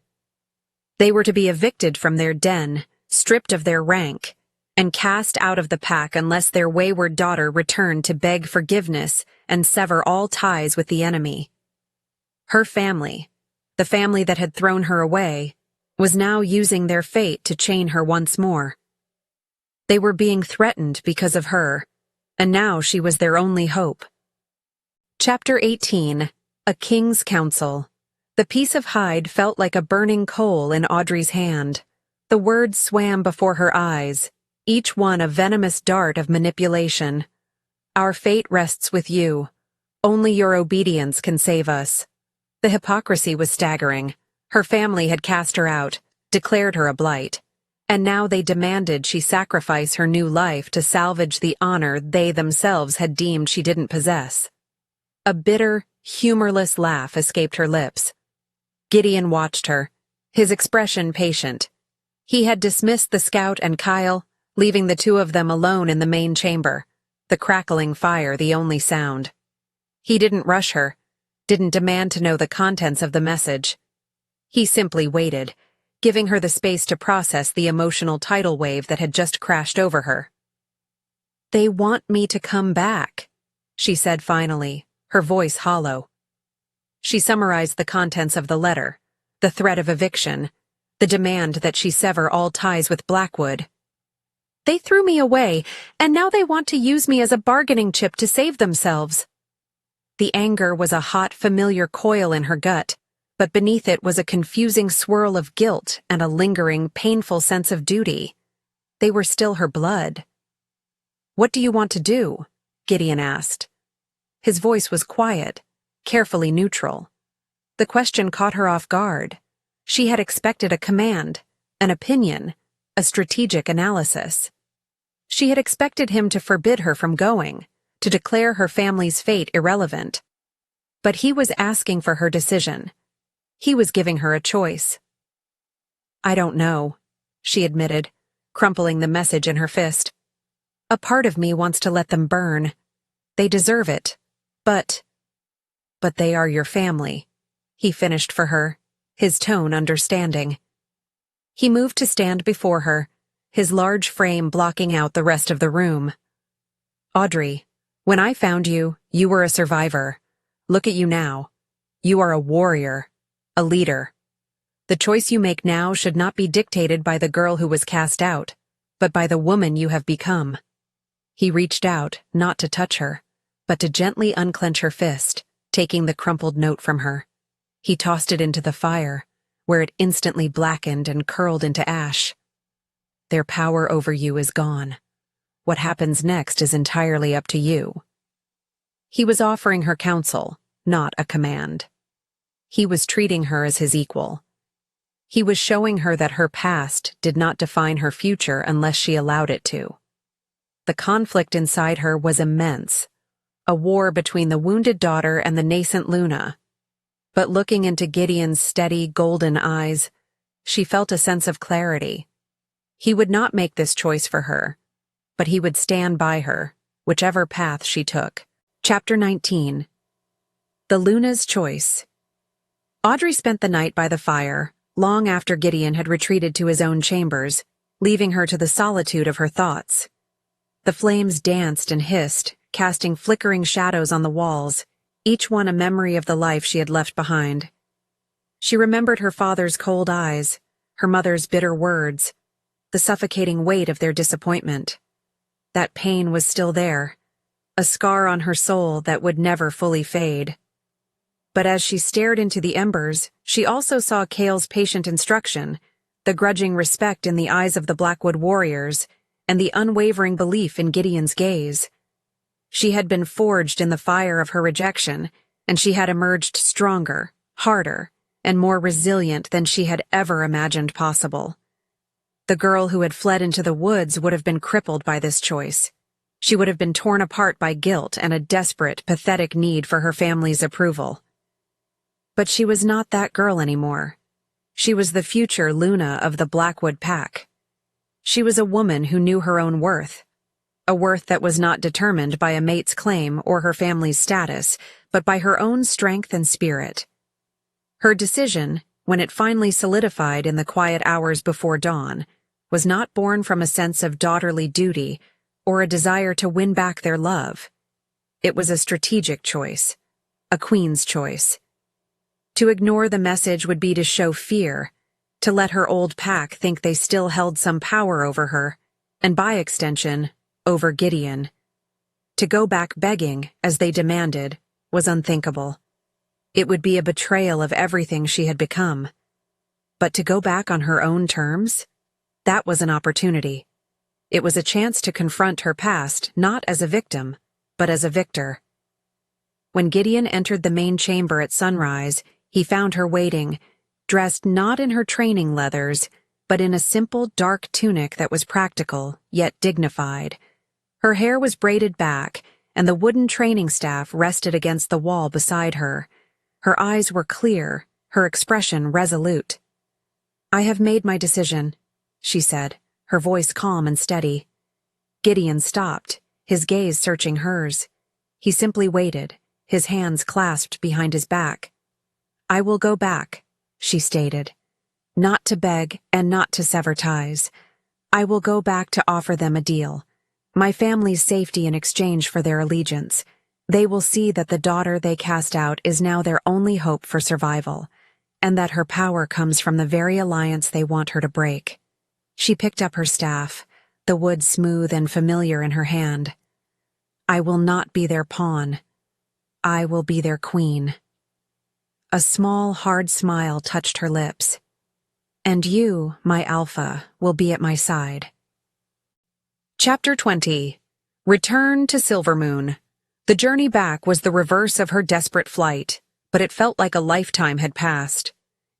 They were to be evicted from their den, stripped of their rank, and cast out of the pack unless their wayward daughter returned to beg forgiveness and sever all ties with the enemy. Her family, the family that had thrown her away, was now using their fate to chain her once more. They were being threatened because of her, and now she was their only hope. Chapter 18. A King's Counsel. The piece of hide felt like a burning coal in Audrey's hand. The words swam before her eyes, each one a venomous dart of manipulation. Our fate rests with you. Only your obedience can save us. The hypocrisy was staggering. Her family had cast her out, declared her a blight, and now they demanded she sacrifice her new life to salvage the honor they themselves had deemed she didn't possess. A bitter, humorless laugh escaped her lips. Gideon watched her, his expression patient. He had dismissed the scout and Kyle, leaving the two of them alone in the main chamber, the crackling fire the only sound. He didn't rush her, didn't demand to know the contents of the message. He simply waited, giving her the space to process the emotional tidal wave that had just crashed over her. "They want me to come back," she said finally, her voice hollow. She summarized the contents of the letter, the threat of eviction, the demand that she sever all ties with Blackwood. "They threw me away, and now they want to use me as a bargaining chip to save themselves." The anger was a hot, familiar coil in her gut, but beneath it was a confusing swirl of guilt and a lingering, painful sense of duty. They were still her blood. "What do you want to do?" Gideon asked. His voice was quiet, carefully neutral. The question caught her off guard. She had expected a command, an opinion, a strategic analysis. She had expected him to forbid her from going, to declare her family's fate irrelevant. But he was asking for her decision. He was giving her a choice. "I don't know," she admitted, crumpling the message in her fist. "A part of me wants to let them burn. They deserve it. But they are your family," he finished for her, his tone understanding. He moved to stand before her, his large frame blocking out the rest of the room. "Audrey, when I found you, you were a survivor. Look at you now. You are a warrior, a leader. The choice you make now should not be dictated by the girl who was cast out, but by the woman you have become." He reached out, not to touch her, but to gently unclench her fist, taking the crumpled note from her. He tossed it into the fire, where it instantly blackened and curled into ash. "Their power over you is gone. What happens next is entirely up to you." He was offering her counsel, not a command. He was treating her as his equal. He was showing her that her past did not define her future unless she allowed it to. The conflict inside her was immense, a war between the wounded daughter and the nascent Luna. But looking into Gideon's steady, golden eyes, she felt a sense of clarity. He would not make this choice for her, but he would stand by her, whichever path she took. Chapter 19. The Luna's Choice. Audrey spent the night by the fire, long after Gideon had retreated to his own chambers, leaving her to the solitude of her thoughts. The flames danced and hissed, casting flickering shadows on the walls, each one a memory of the life she had left behind. She remembered her father's cold eyes, her mother's bitter words, the suffocating weight of their disappointment. That pain was still there, a scar on her soul that would never fully fade. But as she stared into the embers, she also saw Kale's patient instruction, the grudging respect in the eyes of the Blackwood warriors, and the unwavering belief in Gideon's gaze. She had been forged in the fire of her rejection, and she had emerged stronger, harder, and more resilient than she had ever imagined possible. The girl who had fled into the woods would have been crippled by this choice. She would have been torn apart by guilt and a desperate, pathetic need for her family's approval. But she was not that girl anymore. She was the future Luna of the Blackwood Pack. She was a woman who knew her own worth. A worth that was not determined by a mate's claim or her family's status, but by her own strength and spirit. Her decision, when it finally solidified in the quiet hours before dawn, was not born from a sense of daughterly duty or a desire to win back their love. It was a strategic choice, a queen's choice. To ignore the message would be to show fear, to let her old pack think they still held some power over her, and by extension, over Gideon. To go back begging, as they demanded, was unthinkable. It would be a betrayal of everything she had become. But to go back on her own terms? That was an opportunity. It was a chance to confront her past not as a victim, but as a victor. When Gideon entered the main chamber at sunrise, he found her waiting, dressed not in her training leathers, but in a simple dark tunic that was practical, yet dignified. Her hair was braided back, and the wooden training staff rested against the wall beside her. Her eyes were clear, her expression resolute. "I have made my decision," she said, her voice calm and steady. Gideon stopped, his gaze searching hers. He simply waited, his hands clasped behind his back. "I will go back," she stated. "Not to beg and not to sever ties. I will go back to offer them a deal. My family's safety in exchange for their allegiance. They will see that the daughter they cast out is now their only hope for survival, and that her power comes from the very alliance they want her to break." She picked up her staff, the wood smooth and familiar in her hand. "I will not be their pawn. I will be their queen." A small, hard smile touched her lips. "And you, my Alpha, will be at my side." Chapter 20. Return to Silvermoon. The journey back was the reverse of her desperate flight, but it felt like a lifetime had passed.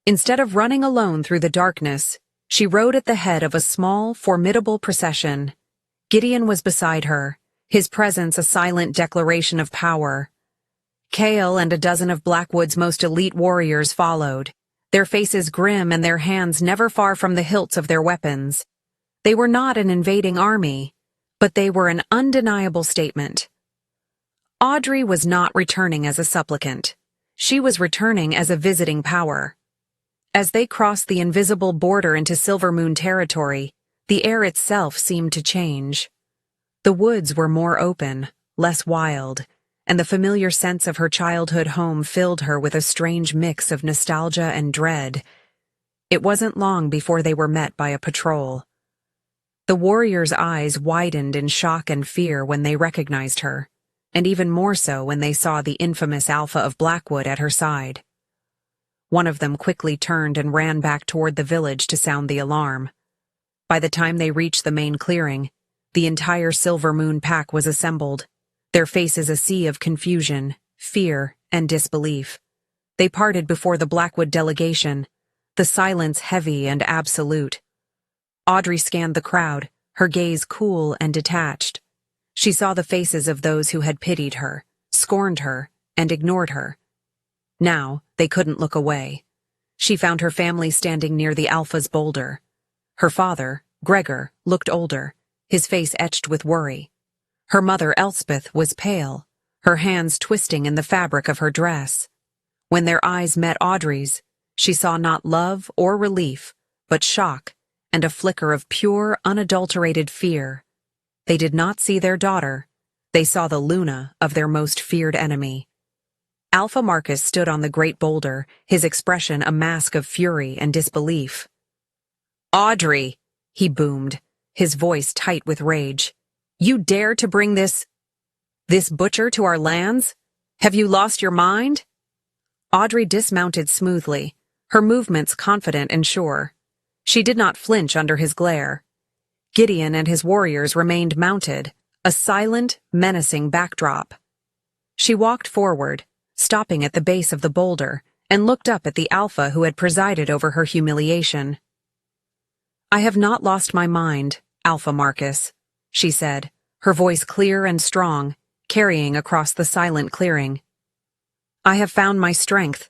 Instead of running alone through the darkness, she rode at the head of a small, formidable procession. Gideon was beside her, his presence a silent declaration of power. Kale and a dozen of Blackwood's most elite warriors followed, their faces grim and their hands never far from the hilts of their weapons. They were not an invading army, but they were an undeniable statement. Audrey was not returning as a supplicant. She was returning as a visiting power. As they crossed the invisible border into Silvermoon territory, the air itself seemed to change. The woods were more open, less wild, and the familiar sense of her childhood home filled her with a strange mix of nostalgia and dread. It wasn't long before they were met by a patrol. The warriors' eyes widened in shock and fear when they recognized her, and even more so when they saw the infamous Alpha of Blackwood at her side. One of them quickly turned and ran back toward the village to sound the alarm. By the time they reached the main clearing, the entire Silvermoon pack was assembled, their faces a sea of confusion, fear, and disbelief. They parted before the Blackwood delegation, the silence heavy and absolute. Audrey scanned the crowd, her gaze cool and detached. She saw the faces of those who had pitied her, scorned her, and ignored her. Now, they couldn't look away. She found her family standing near the Alpha's boulder. Her father, Gregor, looked older, his face etched with worry. Her mother, Elspeth, was pale, her hands twisting in the fabric of her dress. When their eyes met Audrey's, she saw not love or relief, but shock and a flicker of pure, unadulterated fear. They did not see their daughter. They saw the Luna of their most feared enemy. Alpha Marcus stood on the great boulder, his expression a mask of fury and disbelief. "Audrey!" he boomed, his voice tight with rage. "You dare to bring this butcher to our lands? Have you lost your mind?" Audrey dismounted smoothly, her movements confident and sure. She did not flinch under his glare. Gideon and his warriors remained mounted, a silent, menacing backdrop. She walked forward, stopping at the base of the boulder, and looked up at the Alpha who had presided over her humiliation. "I have not lost my mind, Alpha Marcus," she said, her voice clear and strong, carrying across the silent clearing. "I have found my strength.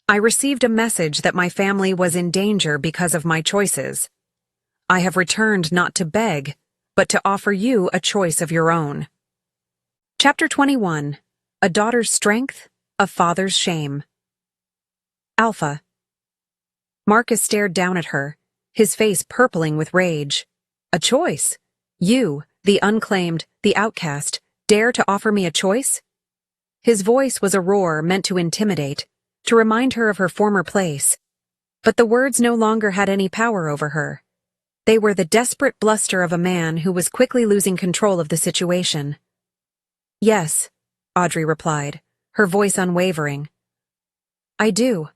I received a message that my family was in danger because of my choices. I have returned not to beg, but to offer you a choice of your own." Chapter 21. A Daughter's Strength, a Father's Shame. Alpha. Marcus stared down at her, his face purpling with rage. "A choice? You, the unclaimed, the outcast, dare to offer me a choice?" His voice was a roar meant to intimidate, to remind her of her former place. But the words no longer had any power over her. They were the desperate bluster of a man who was quickly losing control of the situation. "Yes," Audrey replied, her voice unwavering. "I do."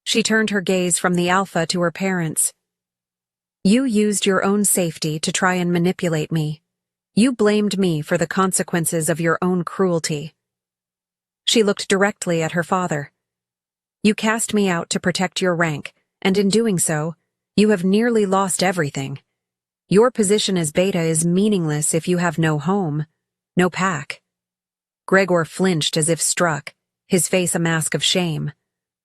She turned her gaze from the Alpha to her parents. "You used your own safety to try and manipulate me. You blamed me for the consequences of your own cruelty." She looked directly at her father. "You cast me out to protect your rank, and in doing so, you have nearly lost everything. Your position as Beta is meaningless if you have no home, no pack." Gregor flinched as if struck, his face a mask of shame.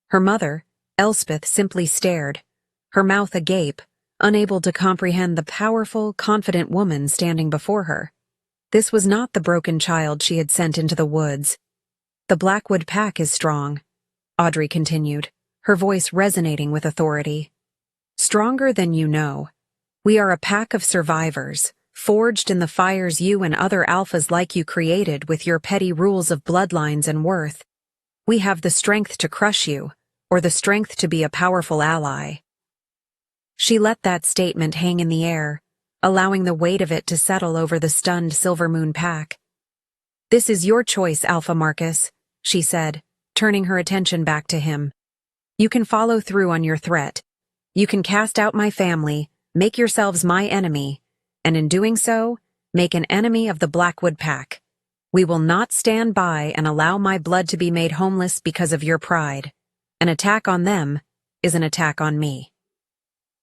Her mother, Elspeth, simply stared, her mouth agape, unable to comprehend the powerful, confident woman standing before her. This was not the broken child she had sent into the woods. "The Blackwood pack is strong," Audrey continued, her voice resonating with authority. "Stronger than you know. We are a pack of survivors, forged in the fires you and other alphas like you created with your petty rules of bloodlines and worth. We have the strength to crush you, or the strength to be a powerful ally." She let that statement hang in the air, allowing the weight of it to settle over the stunned Silvermoon pack. "This is your choice, Alpha Marcus," she said, turning her attention back to him. "You can follow through on your threat. You can cast out my family, make yourselves my enemy, and in doing so, make an enemy of the Blackwood pack. We will not stand by and allow my blood to be made homeless because of your pride. An attack on them is an attack on me."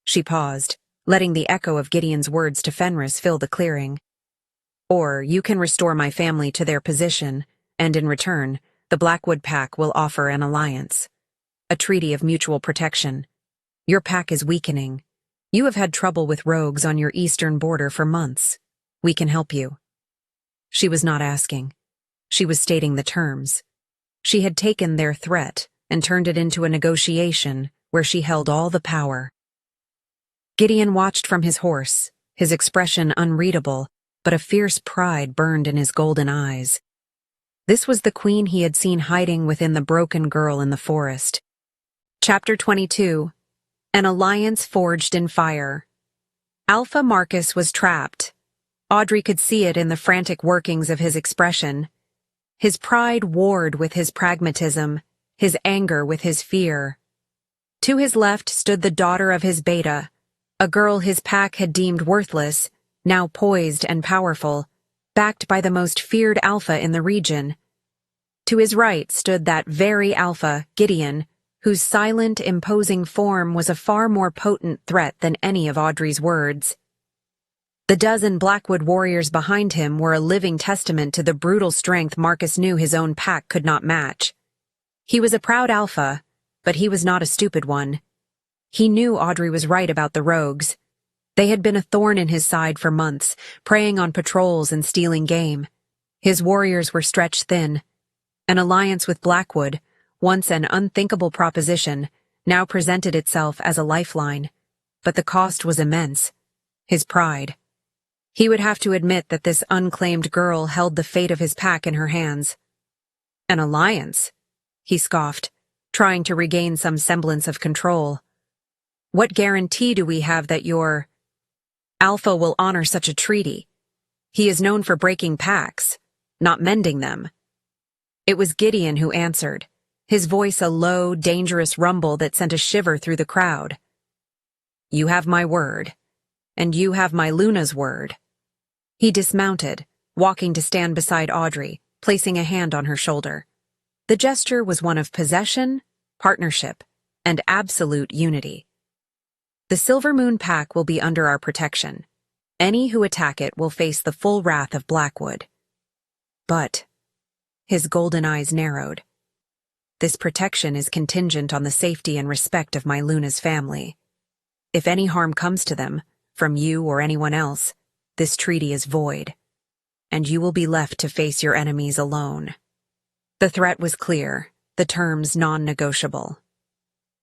She paused, letting the echo of Gideon's words to Fenris fill the clearing. "Or you can restore my family to their position, and in return, the Blackwood pack will offer an alliance. A treaty of mutual protection. Your pack is weakening. You have had trouble with rogues on your eastern border for months. We can help you." She was not asking. She was stating the terms. She had taken their threat and turned it into a negotiation where she held all the power. Gideon watched from his horse, his expression unreadable, but a fierce pride burned in his golden eyes. This was the queen he had seen hiding within the broken girl in the forest. Chapter 22. An Alliance Forged in Fire. Alpha Marcus was trapped. Audrey could see it in the frantic workings of his expression. His pride warred with his pragmatism, his anger with his fear. To his left stood the daughter of his Beta, a girl his pack had deemed worthless, now poised and powerful, backed by the most feared Alpha in the region. To his right stood that very Alpha, Gideon, whose silent, imposing form was a far more potent threat than any of Audrey's words. The dozen Blackwood warriors behind him were a living testament to the brutal strength Marcus knew his own pack could not match. He was a proud Alpha, but he was not a stupid one. He knew Audrey was right about the rogues. They had been a thorn in his side for months, preying on patrols and stealing game. His warriors were stretched thin. An alliance with Blackwood, once an unthinkable proposition, now presented itself as a lifeline. But the cost was immense. His pride. He would have to admit that this unclaimed girl held the fate of his pack in her hands. "An alliance?" he scoffed, trying to regain some semblance of control. "What guarantee do we have that your Alpha will honor such a treaty? He is known for breaking packs, not mending them." It was Gideon who answered, his voice a low, dangerous rumble that sent a shiver through the crowd. "You have my word, and you have my Luna's word." He dismounted, walking to stand beside Audrey, placing a hand on her shoulder. The gesture was one of possession, partnership, and absolute unity. "The Silver Moon Pack will be under our protection. Any who attack it will face the full wrath of Blackwood." But his golden eyes narrowed. "This protection is contingent on the safety and respect of my Luna's family. If any harm comes to them, from you or anyone else, this treaty is void, and you will be left to face your enemies alone." The threat was clear, the terms non-negotiable.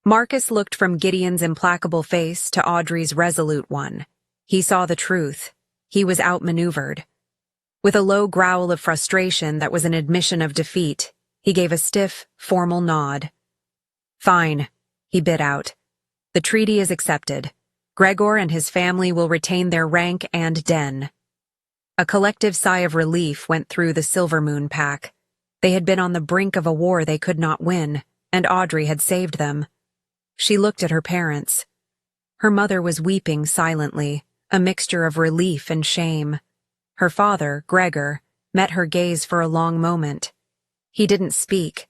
Marcus looked from Gideon's implacable face to Audrey's resolute one. He saw the truth. He was outmaneuvered. With a low growl of frustration that was an admission of defeat, he gave a stiff, formal nod. "Fine," he bit out. "The treaty is accepted. Gregor and his family will retain their rank and den." A collective sigh of relief went through the Silver Moon Pack. They had been on the brink of a war they could not win, and Audrey had saved them. She looked at her parents. Her mother was weeping silently, a mixture of relief and shame. Her father, Gregor, met her gaze for a long moment. He didn't speak,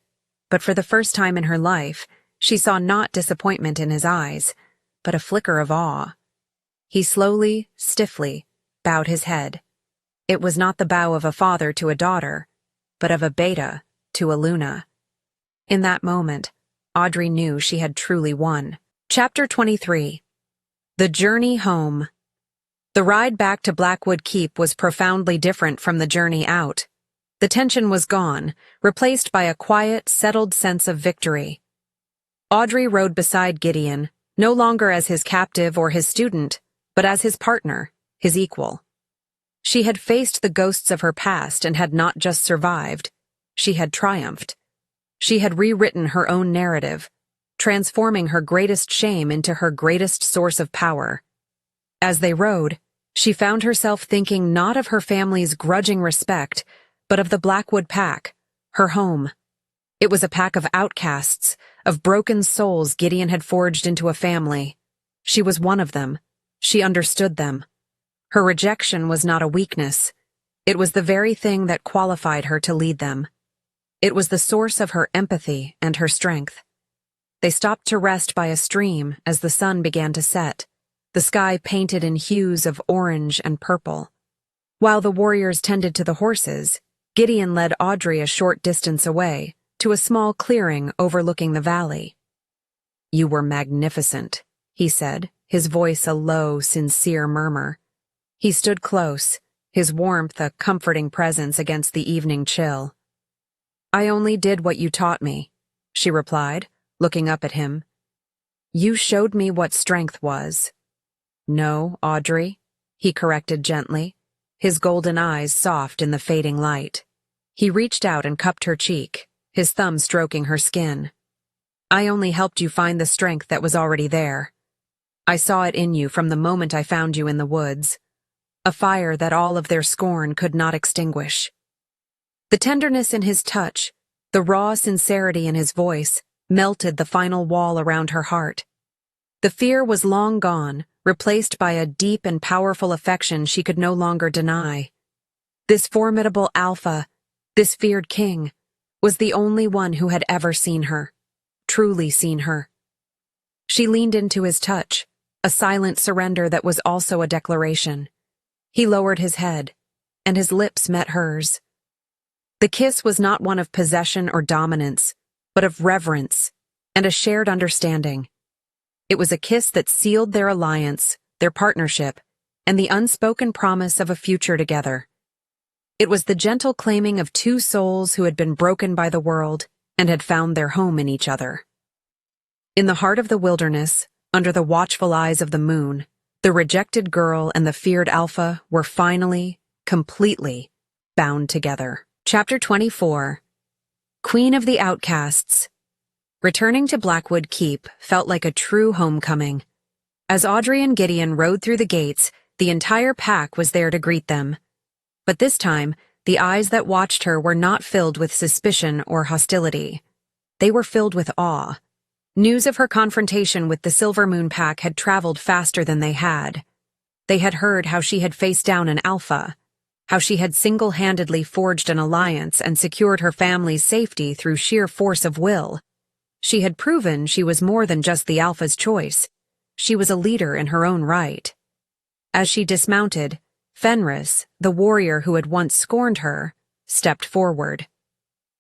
but for the first time in her life, she saw not disappointment in his eyes, but a flicker of awe. He slowly, stiffly, bowed his head. It was not the bow of a father to a daughter, but of a beta to a Luna. In that moment, Audrey knew she had truly won. Chapter 23. The Journey Home. The ride back to Blackwood Keep was profoundly different from the journey out. The tension was gone, replaced by a quiet, settled sense of victory. Audrey rode beside Gideon, no longer as his captive or his student, but as his partner, his equal. She had faced the ghosts of her past and had not just survived. She had triumphed. She had rewritten her own narrative, transforming her greatest shame into her greatest source of power. As they rode, she found herself thinking not of her family's grudging respect, but of the Blackwood Pack, her home. It was a pack of outcasts, of broken souls Gideon had forged into a family. She was one of them. She understood them. Her rejection was not a weakness. It was the very thing that qualified her to lead them. It was the source of her empathy and her strength. They stopped to rest by a stream as the sun began to set, the sky painted in hues of orange and purple. While the warriors tended to the horses, Gideon led Audrey a short distance away, to a small clearing overlooking the valley. "You were magnificent," he said, his voice a low, sincere murmur. He stood close, his warmth a comforting presence against the evening chill. "I only did what you taught me," she replied, looking up at him. "You showed me what strength was." "No, Audrey," he corrected gently, his golden eyes soft in the fading light. He reached out and cupped her cheek, his thumb stroking her skin. "I only helped you find the strength that was already there. I saw it in you from the moment I found you in the woods. A fire that all of their scorn could not extinguish." The tenderness in his touch, the raw sincerity in his voice, melted the final wall around her heart. The fear was long gone, replaced by a deep and powerful affection she could no longer deny. This formidable alpha, this feared king, was the only one who had ever seen her, truly seen her. She leaned into his touch, a silent surrender that was also a declaration. He lowered his head, and his lips met hers. The kiss was not one of possession or dominance, but of reverence and a shared understanding. It was a kiss that sealed their alliance, their partnership, and the unspoken promise of a future together. It was the gentle claiming of two souls who had been broken by the world and had found their home in each other. In the heart of the wilderness, under the watchful eyes of the moon, the rejected girl and the feared alpha were finally, completely, bound together. Chapter 24. Queen of the Outcasts. Returning to Blackwood Keep felt like a true homecoming. As Audrey and Gideon rode through the gates, the entire pack was there to greet them. But this time, the eyes that watched her were not filled with suspicion or hostility. They were filled with awe. News of her confrontation with the Silver Moon Pack had traveled faster than they had. They had heard how she had faced down an alpha, how she had single-handedly forged an alliance and secured her family's safety through sheer force of will. She had proven she was more than just the alpha's choice. She was a leader in her own right. As she dismounted, Fenris, the warrior who had once scorned her, stepped forward.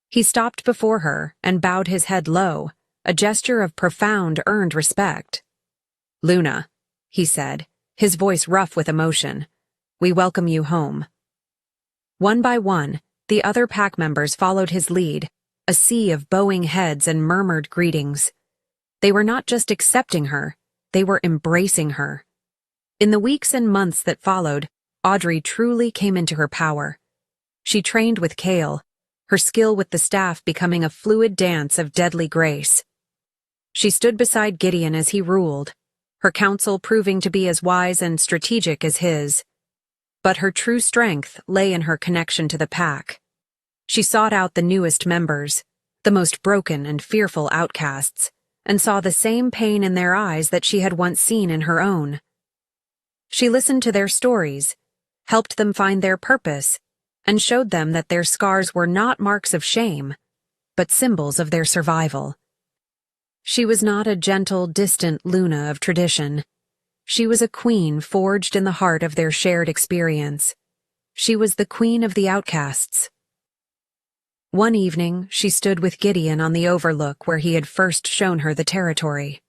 He stopped before her and bowed his head low, a gesture of profound, earned respect. "Luna," he said, his voice rough with emotion, "we welcome you home." One by one, the other pack members followed his lead, a sea of bowing heads and murmured greetings. They were not just accepting her, they were embracing her. In the weeks and months that followed, Audrey truly came into her power. She trained with Kale, her skill with the staff becoming a fluid dance of deadly grace. She stood beside Gideon as he ruled, her counsel proving to be as wise and strategic as his. But her true strength lay in her connection to the pack. She sought out the newest members, the most broken and fearful outcasts, and saw the same pain in their eyes that she had once seen in her own. She listened to their stories, helped them find their purpose, and showed them that their scars were not marks of shame, but symbols of their survival. She was not a gentle, distant Luna of tradition. She was a queen forged in the heart of their shared experience. She was the queen of the outcasts. One evening, she stood with Gideon on the overlook where he had first shown her the territory.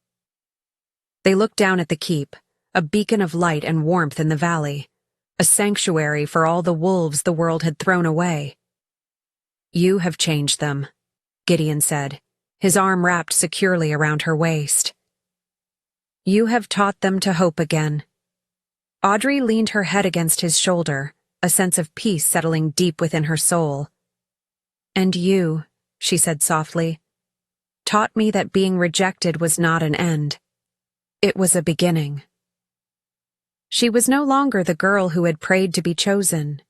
They looked down at the keep, a beacon of light and warmth in the valley, a sanctuary for all the wolves the world had thrown away. "You have changed them," Gideon said, his arm wrapped securely around her waist. "You have taught them to hope again." Audrey leaned her head against his shoulder, a sense of peace settling deep within her soul. "And you," she said softly, "taught me that being rejected was not an end. It was a beginning." She was no longer the girl who had prayed to be chosen.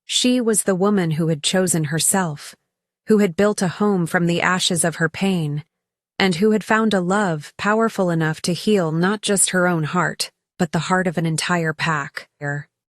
She was the woman who had chosen herself, who had built a home from the ashes of her pain, and who had found a love powerful enough to heal not just her own heart, but the heart of an entire pack.